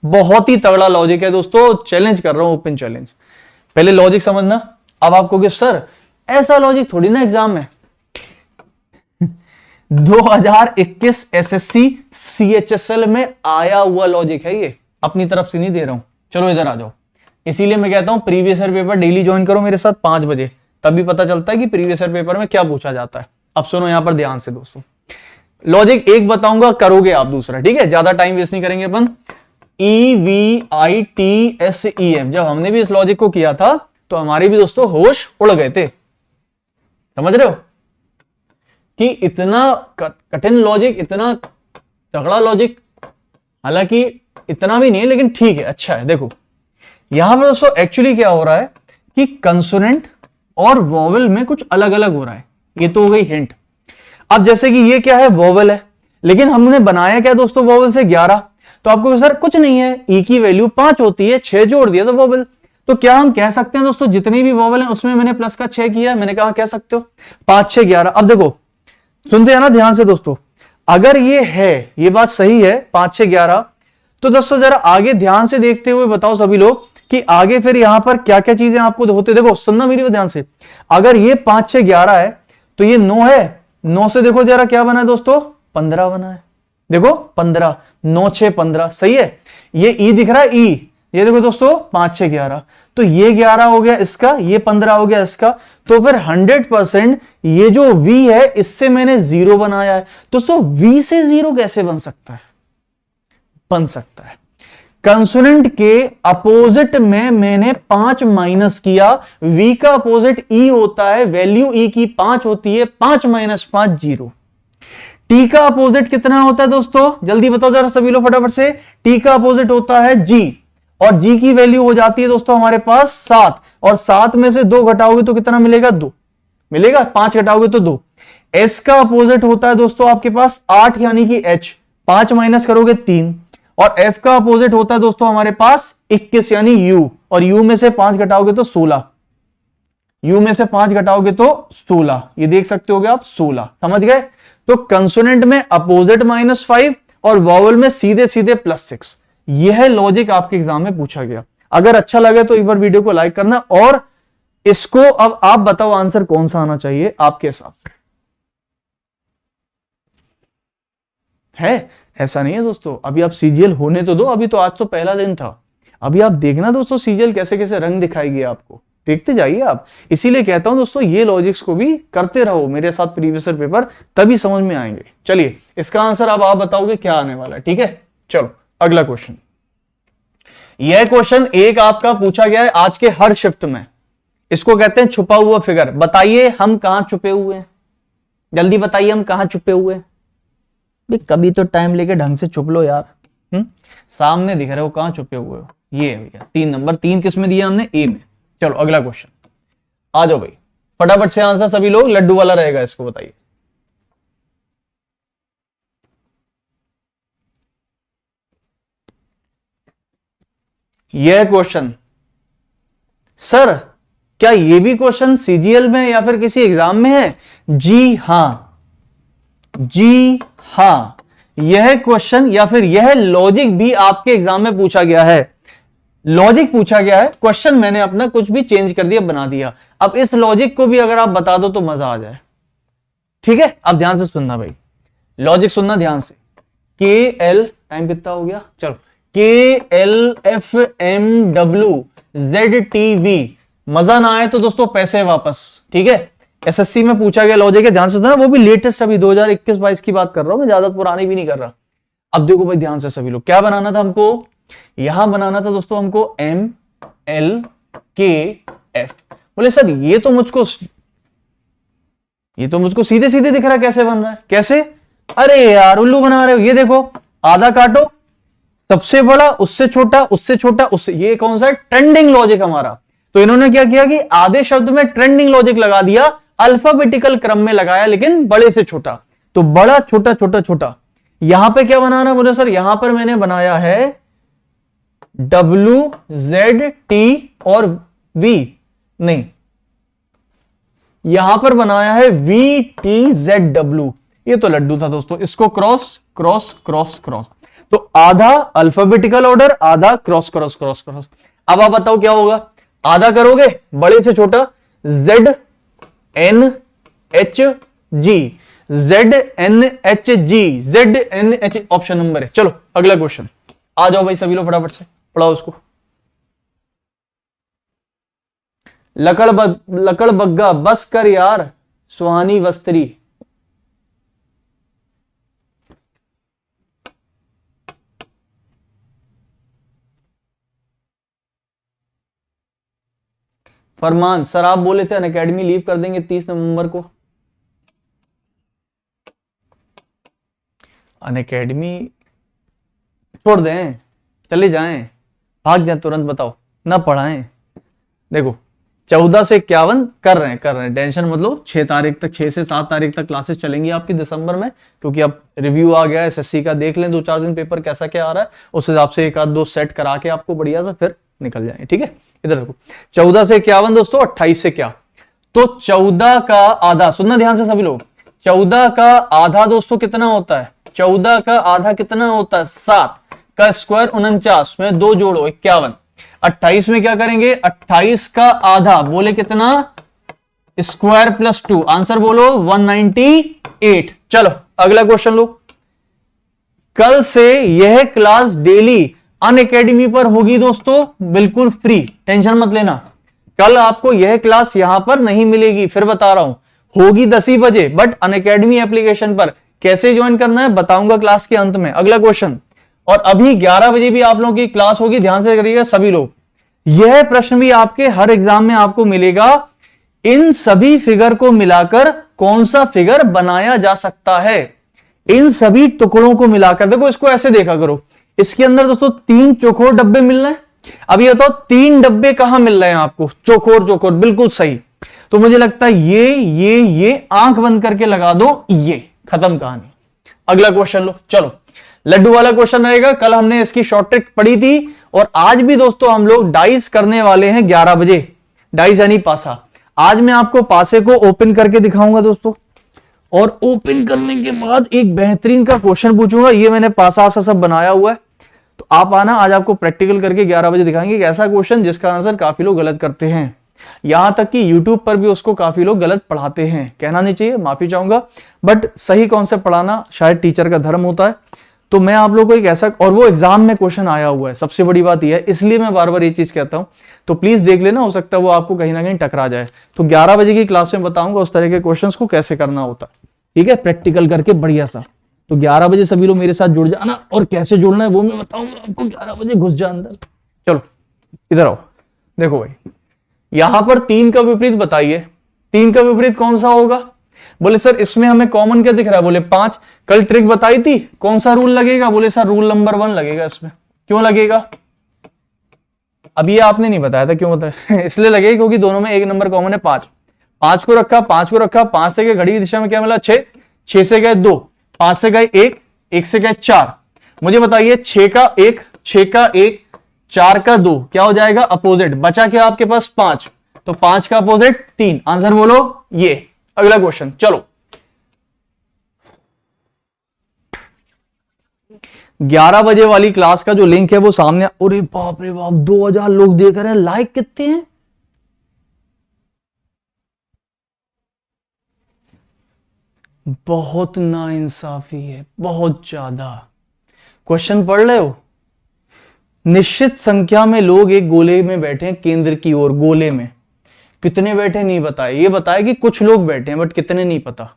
बहुत ही तगड़ा लॉजिक है दोस्तों, चैलेंज कर रहा हूं, ओपन चैलेंज। पहले लॉजिक समझना। अब आपको कि सर ऐसा लॉजिक थोड़ी ना एग्जाम में 2021 एसएससी सीएचएसएल में आया हुआ लॉजिक है ये, अपनी तरफ से नहीं दे रहा हूं। चलो इधर आ जाओ, इसीलिए मैं कहता हूं previous year paper daily join करो मेरे साथ 5 बजे, तभी पता चलता है कि प्रीवियस ईयर पेपर में क्या पूछा जाता है। अब सुनो यहां पर ध्यान से दोस्तों, लॉजिक एक बताऊंगा, करोगे आप दूसरा, ठीक है? ज्यादा टाइम वेस्ट नहीं करेंगे अपन। EVITSEF, जब हमने भी इस लॉजिक को किया था तो हमारे भी दोस्तों होश उड़ गए थे, समझ रहे हो कि इतना कठिन लॉजिक, इतना तगड़ा लॉजिक, हालांकि इतना भी नहीं है लेकिन ठीक है, अच्छा है। देखो यहां पर दोस्तों एक्चुअली क्या हो रहा है कि कंसोनेंट और वोवेल में कुछ अलग अलग हो रहा है, ये तो हो गई हिंट। अब जैसे कि ये क्या है, वोवेल है, लेकिन हमने बनाया क्या दोस्तों वोवेल से 11, तो आपको सर कुछ नहीं है, ई की वैल्यू 5 होती है, 6 जोड़ दिया तो वोवेल। तो क्या हम कह सकते हैं दोस्तों जितनी भी वोवेल है उसमें मैंने प्लस का 6 किया, मैंने कहा कह सकते हो 5 6 11। अब देखो सुनते हैं ना ध्यान से दोस्तों, अगर ये है, ये बात सही है 5 6 11, तो दोस्तों जरा आगे ध्यान से देखते हुए बताओ सभी लोग कि आगे फिर यहां पर क्या क्या चीजें आपको होते। देखो सुनना मेरी ध्यान से, अगर ये 5 6 11 है तो ये 9 है, 9 से देखो जरा क्या बना है दोस्तों, 15 बना है। देखो 15, 9 6 15, सही है। ये ई दिख रहा है, ई, ये देखो दोस्तों 5 6 11, तो ये 11 हो गया इसका, ये 15 हो गया इसका, तो फिर 100% ये जो v है इससे मैंने 0 बनाया है। दोस्तों v से 0 कैसे बन सकता है? बन सकता है, कंसोनेंट के अपोजिट में मैंने 5 माइनस किया, v का अपोजिट e होता है, वैल्यू e की 5 होती है, 5 माइनस 5 0। t का अपोजिट कितना होता है दोस्तों, जल्दी बताओ जरा सभी लोग फटाफट से। t का अपोजिट होता है g, और g की वैल्यू हो जाती है दोस्तों हमारे पास 7, और 7 में से 2 घटाओगे तो कितना मिलेगा, 2 मिलेगा, 5 घटाओगे तो 2। s का अपोजिट होता है दोस्तों आपके पास 8 यानी कि h, 5 माइनस करोगे 3, और f का अपोजिट होता है दोस्तों हमारे पास 21 यानी u, और u में से 5 घटाओगे तो 16, u में से 5 घटाओगे तो 16, ये देख सकते होगे आप 16, समझ गए? तो कंसोनेंट में अपोजिट -5 और वोवेल में सीधे सीधे +6। यह लॉजिक आपके एग्जाम में पूछा गया। अगर अच्छा लगे तो एक बार वीडियो को लाइक करना, और इसको अब आप बताओ आंसर कौन सा आना चाहिए आपके हिसाब से। है? ऐसा नहीं है दोस्तों, अभी आप सीजीएल होने तो दो, अभी तो आज तो पहला दिन था। अभी आप देखना दोस्तों सीजीएल कैसे कैसे रंग दिखाएगी आपको, देखते जाइए आप। इसीलिए कहता हूं दोस्तों ये लॉजिक्स को भी करते रहो मेरे साथ प्रीवियस ईयर पेपर, तभी समझ में आएंगे। चलिए इसका आंसर अब आप बताओगे क्या आने वाला है, ठीक है। चलो अगला क्वेश्चन। यह क्वेश्चन एक आपका पूछा गया है आज के हर शिफ्ट में। इसको कहते हैं छुपा हुआ फिगर। बताइए हम कहां छुपे हुए हैं, जल्दी बताइए हम कहां छुपे हुए हैं। कभी तो टाइम लेके ढंग से छुप लो यार। सामने दिख रहे हो, कहां छुपे हुए हो? ये है भैया 3 नंबर, 3 किस में दिया हमने? ए में। चलो अगला क्वेश्चन आ जाओ भाई, फटाफट से आंसर सभी लोग, लड्डू वाला रहेगा, इसको बताइए। यह क्वेश्चन सर क्या ये भी क्वेश्चन सीजीएल में या फिर किसी एग्जाम में है? जी हां, जी हां, यह क्वेश्चन या फिर यह लॉजिक भी आपके एग्जाम में पूछा गया है। लॉजिक पूछा गया है, क्वेश्चन मैंने अपना कुछ भी चेंज कर दिया, बना दिया। अब इस लॉजिक को भी अगर आप बता दो तो मजा आ जाए, ठीक है। अब ध्यान से सुनना भाई, लॉजिक सुनना ध्यान से। के एल, टाइम कितना हो गया? चलो, K L F M W Z T V, मजा ना आए तो दोस्तों पैसे वापस, ठीक है। एसएससी में पूछा गया लॉजिक है, ध्यान से सुनना, वो भी लेटेस्ट, अभी 2021-22 की बात कर रहा हूं मैं, ज्यादा पुरानी भी नहीं कर रहा। अब देखो भाई ध्यान से सभी लोग, क्या बनाना था हमको? यहां बनाना था दोस्तों हमको एम एल के एफ। बोले सर ये तो मुझको सीधे सीधे दिख रहा है, कैसे बन रहा है? कैसे? अरे यार उल्लू बना रहे हो। ये देखो, आधा काटो, सबसे बड़ा उससे छोटा, उससे छोटा उससे, ये कौन सा है? ट्रेंडिंग लॉजिक हमारा। तो इन्होंने क्या किया कि आधे शब्द में ट्रेंडिंग लॉजिक लगा दिया, अल्फाबेटिकल क्रम में लगाया, लेकिन बड़े से छोटा। तो बड़ा छोटा छोटा छोटा। यहां पे क्या बनाना? बोले सर यहां पर मैंने बनाया है डब्ल्यू जेड टी और वी, नहीं, यहां पर बनाया है वी टी जेड डब्ल्यू। ये तो लड्डू था दोस्तों, इसको क्रॉस क्रॉस क्रॉस क्रॉस। तो आधा अल्फाबेटिकल ऑर्डर, आधा क्रॉस क्रॉस क्रॉस क्रॉस। अब आप बताओ क्या होगा? आधा करोगे बड़े से छोटा, Z N H G, Z N H G, Z N H, option number है। चलो अगला क्वेश्चन आ जाओ भाई सभी लोग, फटाफट से पढ़ाओ उसको। लकड़ बग्गा बस कर यार, सुहानी वस्त्री। फरमान सर आप बोले थे अनअकैडमी लीव कर देंगे 30 नवंबर को। अनअकैडमी छोड़ दें, चले जाएं, भाग जाए तुरंत, बताओ ना पढ़ाएं। देखो 14 से 51 कर रहे हैं, टेंशन मत लो। 6 तारीख तक, 6 से 7 तारीख तक क्लासेस चलेंगी आपकी दिसंबर में, क्योंकि अब रिव्यू आ गया है एसएससी का। देख लें 2-4 दिन पेपर कैसा क्या आ रहा है, उस हिसाब से 1-2 सेट करा के आपको बढ़िया सा फिर निकल जाएंगे, ठीक है। इधर देखो 14 से 51 दोस्तों, 28 से क्या? तो 14 का आधा, सुनना ध्यान से सभी लोग, 14 का आधा दोस्तों कितना होता है? 14 का आधा कितना होता है? 7 का स्क्वायर 49 में 2 जोड़ो 51। 28 में क्या करेंगे? 28 का आधा बोले कितना? स्क्वायर प्लस 2, आंसर बोलो 198। चलो अगला क्वेश्चन लो। कल से यह क्लास डेली अनअकैडमी पर होगी दोस्तों, बिल्कुल फ्री, टेंशन मत लेना। कल आपको यह क्लास यहां पर नहीं मिलेगी, फिर बता रहा हूं, होगी 10 ही बजे, बट अनअकैडमी एप्लीकेशन पर। कैसे ज्वाइन करना है बताऊंगा क्लास के अंत में। अगला क्वेश्चन, और अभी 11 बजे भी आप लोगों की क्लास होगी, ध्यान से करिएगा सभी लोग। यह प्रश्न भी आपके हर एग्जाम में आपको मिलेगा, इन सभी फिगर को मिलाकर कौन सा फिगर बनाया जा सकता है? इन सभी टुकड़ों को मिलाकर, देखो इसको ऐसे देखा करो, इसके अंदर दोस्तों 3 चौकोर डब्बे मिल रहे हैं। अब ये बताओ 3 डब्बे कहां मिल रहे हैं आपको? चौकोर चौकोर, बिल्कुल सही। तो मुझे लगता है ये आंख बंद करके लगा दो, ये खत्म कहानी। अगला क्वेश्चन लो, चलो लड्डू वाला क्वेश्चन रहेगा। कल हमने इसकी शॉर्ट ट्रिक पढ़ी थी, और आज भी दोस्तों हम लोग डाइस करने वाले हैं 11 बजे, डाइस यानी पासा। आज मैं आपको पासे को ओपन करके दिखाऊंगा दोस्तों, और ओपन करने के बाद एक बेहतरीन का क्वेश्चन पूछूंगा। ये मैंने पासा सब बनाया हुआ है, तो आप आना, आज आपको प्रैक्टिकल करके 11 बजे दिखाएंगे एक ऐसा क्वेश्चन जिसका आंसर काफी लोग गलत करते हैं। यहां तक कि YouTube पर भी उसको काफी लोग गलत पढ़ाते हैं, कहना नहीं चाहिए, माफी चाहूंगा, बट सही कॉन्सेप्ट पढ़ाना शायद टीचर का धर्म होता है। तो मैं आप लोगों को एक ऐसा, और वो एग्जाम में क्वेश्चन आया हुआ है, सबसे बड़ी बात यह है, इसलिए मैं बार बार ये चीज कहता हूं, तो प्लीज देख लेना, हो सकता है वो आपको कहीं ना कहीं टकरा जाए। तो 11 बजे की क्लास में बताऊंगा उस तरह के क्वेश्चंस को कैसे करना होता है, ठीक है, प्रैक्टिकल करके बढ़िया सा। तो 11 बजे सभी लोग मेरे साथ जुड़ जाना, और कैसे जुड़ना है वो मैं बताऊंगा आपको। 11 बजे घुस जा अंदर। चलो इधर आओ, देखो भाई, यहां पर 3 का विपरीत बताइए, 3 का विपरीत कौन सा होगा? बोले सर इसमें हमें कॉमन क्या दिख रहा है? बोले 5। कल ट्रिक बताई थी, कौन सा रूल लगेगा? बोले सर रूल नंबर 1 लगेगा इसमें। क्यों लगेगा? अब ये आपने नहीं बताया था, क्यों बताया? इसलिए लगेगा क्योंकि दोनों में एक नंबर कॉमन है, 5। 5 को रखा, 5 को रखा, 5 से गए घड़ी की दिशा में क्या मिला? 6। 6 से गए 2, 5 से गए 1, 1 से गए 4। मुझे बताइए 6 का 1, 6 का 1, 4 का 2 क्या हो जाएगा? अपोजिट। बचा क्या आपके पास? 5। तो 5 का अपोजिट 3। आंसर बोलो ये। अगला क्वेश्चन, चलो 11 बजे वाली क्लास का जो लिंक है वो सामने। अरे बाप रे बाप, 2000 लोग देख रहे हैं, लाइक कितने हैं? बहुत नाइंसाफी है, बहुत ज्यादा। क्वेश्चन पढ़ रहे हो? निश्चित संख्या में लोग एक गोले में बैठे हैं केंद्र की ओर। गोले में कितने बैठे नहीं बताए, ये बताया कि कुछ लोग बैठे हैं, बट कितने नहीं पता।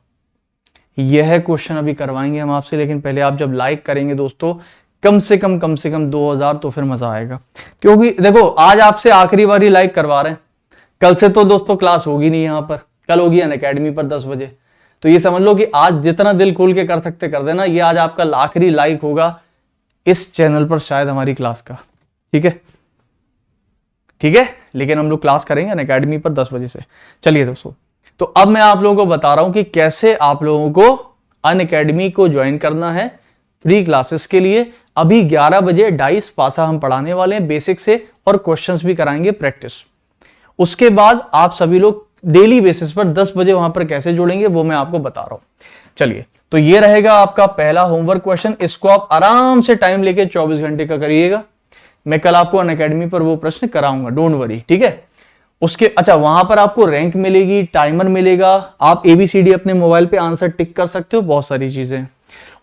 यह क्वेश्चन अभी करवाएंगे हम आपसे, लेकिन पहले आप जब लाइक करेंगे दोस्तों कम से कम 2000, तो फिर मजा आएगा। क्योंकि देखो आज आपसे आखिरी बारी लाइक करवा रहे हैं, कल से तो दोस्तों क्लास होगी नहीं यहां पर, कल होगी अनअकैडमी पर 10 बजे। तो ये समझ लो कि आज जितना दिल खोल के कर सकते कर देना, ये आज आपका आखिरी लाइक होगा इस चैनल पर शायद हमारी क्लास का, ठीक है? ठीक है, लेकिन हम लोग क्लास करेंगे अनअकैडमी पर 10 बजे से। चलिए दोस्तों, तो अब मैं आप लोगों को बता रहा हूं कि कैसे आप लोगों को अनअकैडमी को ज्वाइन करना है फ्री क्लासेस के लिए। अभी 11 बजे डाइस पासा हम पढ़ाने वाले हैं बेसिक से, और क्वेश्चंस भी कराएंगे प्रैक्टिस। उसके बाद आप सभी लोग डेली बेसिस पर 10 बजे वहां पर कैसे जुड़ेंगे वो मैं आपको बता रहा हूं। चलिए, तो ये रहेगा आपका पहला होमवर्क क्वेश्चन। इसको आप आराम से टाइम लेके 24 घंटे का करिएगा। मैं कल आपको अनअकैडमी पर वो प्रश्न कराऊंगा, डोंट वरी, ठीक है? उसके अच्छा, वहां पर आपको रैंक मिलेगी, टाइमर मिलेगा, आप ABCD अपने मोबाइल पे आंसर टिक कर सकते हो, बहुत सारी चीजें।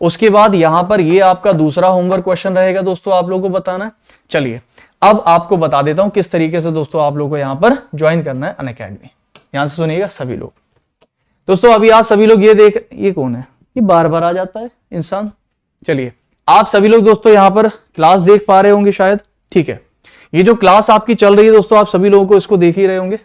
उसके बाद यहां पर ये आपका दूसरा होमवर्क क्वेश्चन रहेगा दोस्तों, आप लोगों को बताना है। चलिए, अब आपको बता देता हूं किस तरीके से दोस्तों आप लोगों को यहां पर ज्वाइन करना है अनअकैडमी। यहां से सुनिएगा सभी लोग। दोस्तों अभी आप सभी लोग ये कौन है? ये बार बार आ जाता है इंसान। चलिए, आप सभी लोग दोस्तों यहां पर क्लास देख पा रहे होंगे शायद, ठीक है? ये जो क्लास आपकी चल रही है दोस्तों, आप सभी लोगों को इसको देख ही रहे होंगे।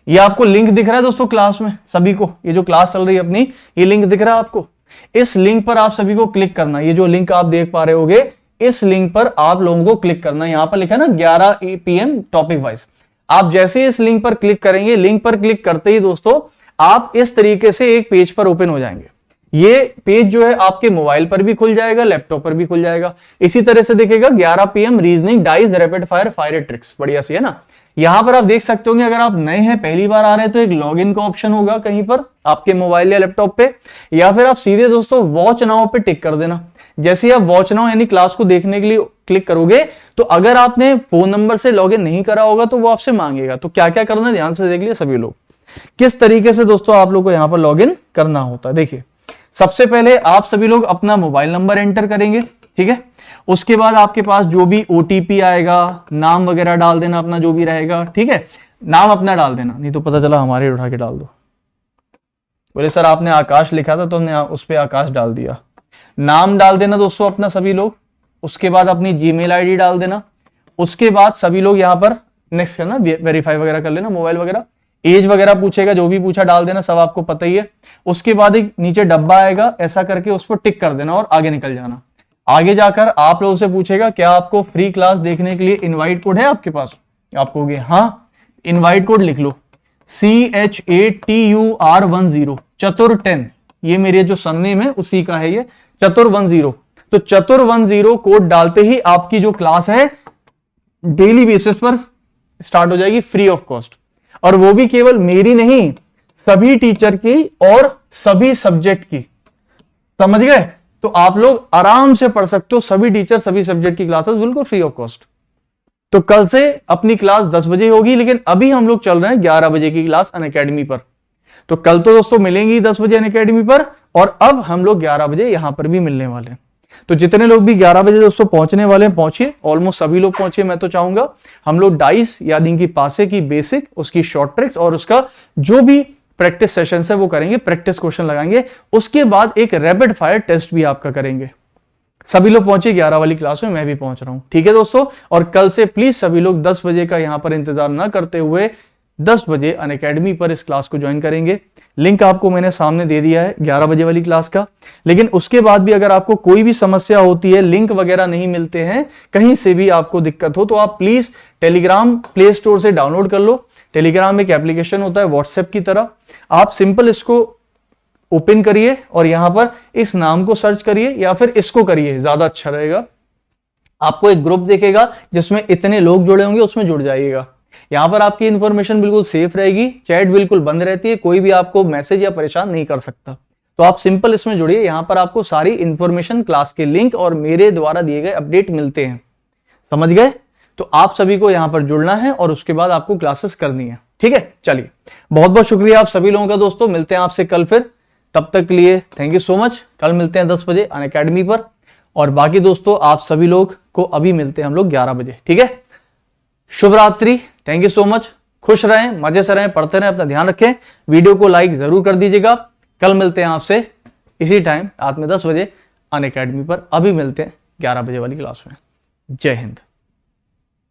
ये आपको लिंक दिख रहा है दोस्तों क्लास में सभी को? ये जो क्लास चल रही है अपनी, ये लिंक दिख रहा है आपको? इस लिंक पर आप सभी को क्लिक करना। ये जो लिंक आप देख पा रहे होगे, इस लिंक पर आप लोगों को क्लिक करना। यहां पर लिखा है ना 11 PM टॉपिक वाइज। आप जैसे इस लिंक पर क्लिक करेंगे, लिंक पर क्लिक करते ही दोस्तों आप इस तरीके से एक पेज पर ओपन हो जाएंगे। ये पेज जो है आपके मोबाइल पर भी खुल जाएगा, लैपटॉप पर भी खुल जाएगा। इसी तरह से दिखेगा 11 PM reasoning dice rapid fire fire tricks, बढ़िया सी है ना? यहां पर आप देख सकते होंगे, अगर आप नए हैं, पहली बार आ रहे हैं, तो एक लॉगिन का ऑप्शन होगा कहीं पर आपके मोबाइल या लैपटॉप पे, या फिर आप सीधे दोस्तों वॉच नाउ पे टिक कर देना। जैसे ही आप वॉच नाउ यानी क्लास को देखने के लिए क्लिक करोगे, तो अगर आपने फोन नंबर से लॉगिन नहीं करा होगा तो वो आपसे मांगेगा। तो क्या क्या करना है ध्यान से देख लिया सभी लोग, किस तरीके से दोस्तों आप लोग को यहां पर लॉगिन करना होता है। देखिए, सबसे पहले आप सभी लोग अपना मोबाइल नंबर एंटर करेंगे, ठीक है? उसके बाद आपके पास जो भी OTP आएगा, नाम वगैरह डाल देना अपना जो भी रहेगा, ठीक है? नाम अपना डाल देना, नहीं तो पता चला हमारे उठा के डाल दो। बोले सर आपने आकाश लिखा था तो हमने उस पर आकाश डाल दिया। नाम डाल देना दोस्तों अपना सभी लोग। उसके बाद अपनी Gmail ID डाल देना। उसके बाद सभी लोग यहाँ पर नेक्स्ट करना, वेरीफाई वगैरह कर लेना मोबाइल वगैरह। एज वगैरह पूछेगा, जो भी पूछा डाल देना, सब आपको पता ही है। उसके बाद एक नीचे डब्बा आएगा, ऐसा करके उस पर टिक कर देना और आगे निकल जाना। आगे जाकर आप लोगों से पूछेगा क्या आपको फ्री क्लास देखने के लिए इनवाइट कोड है आपके पास? आप कहोगे हाँ, इनवाइट कोड लिख लो CHATUR10 चतुर 10। ये मेरे जो सरनेम है उसी का है, ये चतुर 10। तो चतुर 10 कोड डालते ही आपकी जो क्लास है डेली बेसिस पर स्टार्ट हो जाएगी फ्री ऑफ कॉस्ट। और वो भी केवल मेरी नहीं, सभी टीचर की और सभी सब्जेक्ट की। समझ गए? तो आप लोग आराम से पढ़ सकते हो, सभी टीचर सभी सब्जेक्ट की क्लासेस बिल्कुल फ्री ऑफ कॉस्ट। तो कल से अपनी क्लास 10 बजे होगी, लेकिन अभी हम लोग चल रहे हैं 11 बजे की क्लास अनअकैडमी पर। तो कल तो दोस्तों मिलेंगी 10 बजे अनअकैडमी पर, और अब हम लोग 11 बजे यहां पर भी मिलने वाले हैं। तो जितने लोग भी 11 बजे दोस्तों पहुंचने वाले हैं पहुंचिए, ऑलमोस्ट सभी लोग पहुंचिए। मैं तो चाहूंगा हम लोग डाइस यानी कि पासे की बेसिक, उसकी शॉर्ट ट्रिक्स और उसका जो भी प्रैक्टिस सेशन है वो करेंगे, प्रैक्टिस क्वेश्चन लगाएंगे। उसके बाद एक रैपिड फायर टेस्ट भी आपका करेंगे। सभी लोग पहुंचे 11 वाली क्लास में, मैं भी पहुंच रहा हूं, ठीक है दोस्तों। और कल से प्लीज सभी लोग 10 बजे का यहां पर इंतजार ना करते हुए 10 बजे अनअकैडमी पर इस क्लास को ज्वाइन करेंगे। लिंक आपको मैंने सामने दे दिया है 11 बजे वाली क्लास का। लेकिन उसके बाद भी अगर आपको कोई भी समस्या होती है, लिंक वगैरह नहीं मिलते हैं, कहीं से भी आपको दिक्कत हो, तो आप प्लीज टेलीग्राम प्ले स्टोर से डाउनलोड कर लो। टेलीग्राम एक एप्लीकेशन होता है व्हाट्सएप की तरह, आप सिंपल इसको ओपन करिए और यहां पर इस नाम को सर्च करिए या फिर इसको करिए, ज्यादा अच्छा रहेगा। आपको एक ग्रुप दिखेगा जिसमें इतने लोग जुड़े होंगे, उसमें जुड़ जाइएगा। यहां पर आपकी इंफॉर्मेशन बिल्कुल सेफ रहेगी, चैट बिल्कुल बंद रहती है, कोई भी आपको मैसेज या परेशान नहीं कर सकता। तो आप सिंपल इसमें जुड़िए, यहां पर आपको सारी इंफॉर्मेशन, क्लास के लिंक और मेरे द्वारा दिए गए अपडेट मिलते हैं। समझ गए? तो आप सभी को यहां पर जुड़ना है और उसके बाद आपको क्लासेस करनी है, ठीक है। चलिए, बहुत बहुत शुक्रिया आप सभी लोगों का दोस्तों, मिलते हैं आपसे कल फिर। तब तक के लिए थैंक यू सो मच। कल मिलते हैं 10 बजे अनअकैडमी पर, और बाकी दोस्तों आप सभी लोग को अभी मिलते हैं हम लोग 11 बजे, ठीक है। शुभ रात्रि, थैंक यू सो मच। खुश रहें, मजे से रहें, पढ़ते रहें, अपना ध्यान रखें। वीडियो को लाइक जरूर कर दीजिएगा। कल मिलते हैं आपसे इसी टाइम रात में 10 बजे अनअकैडमी पर। अभी मिलते हैं 11 बजे वाली क्लास में। जय हिंद।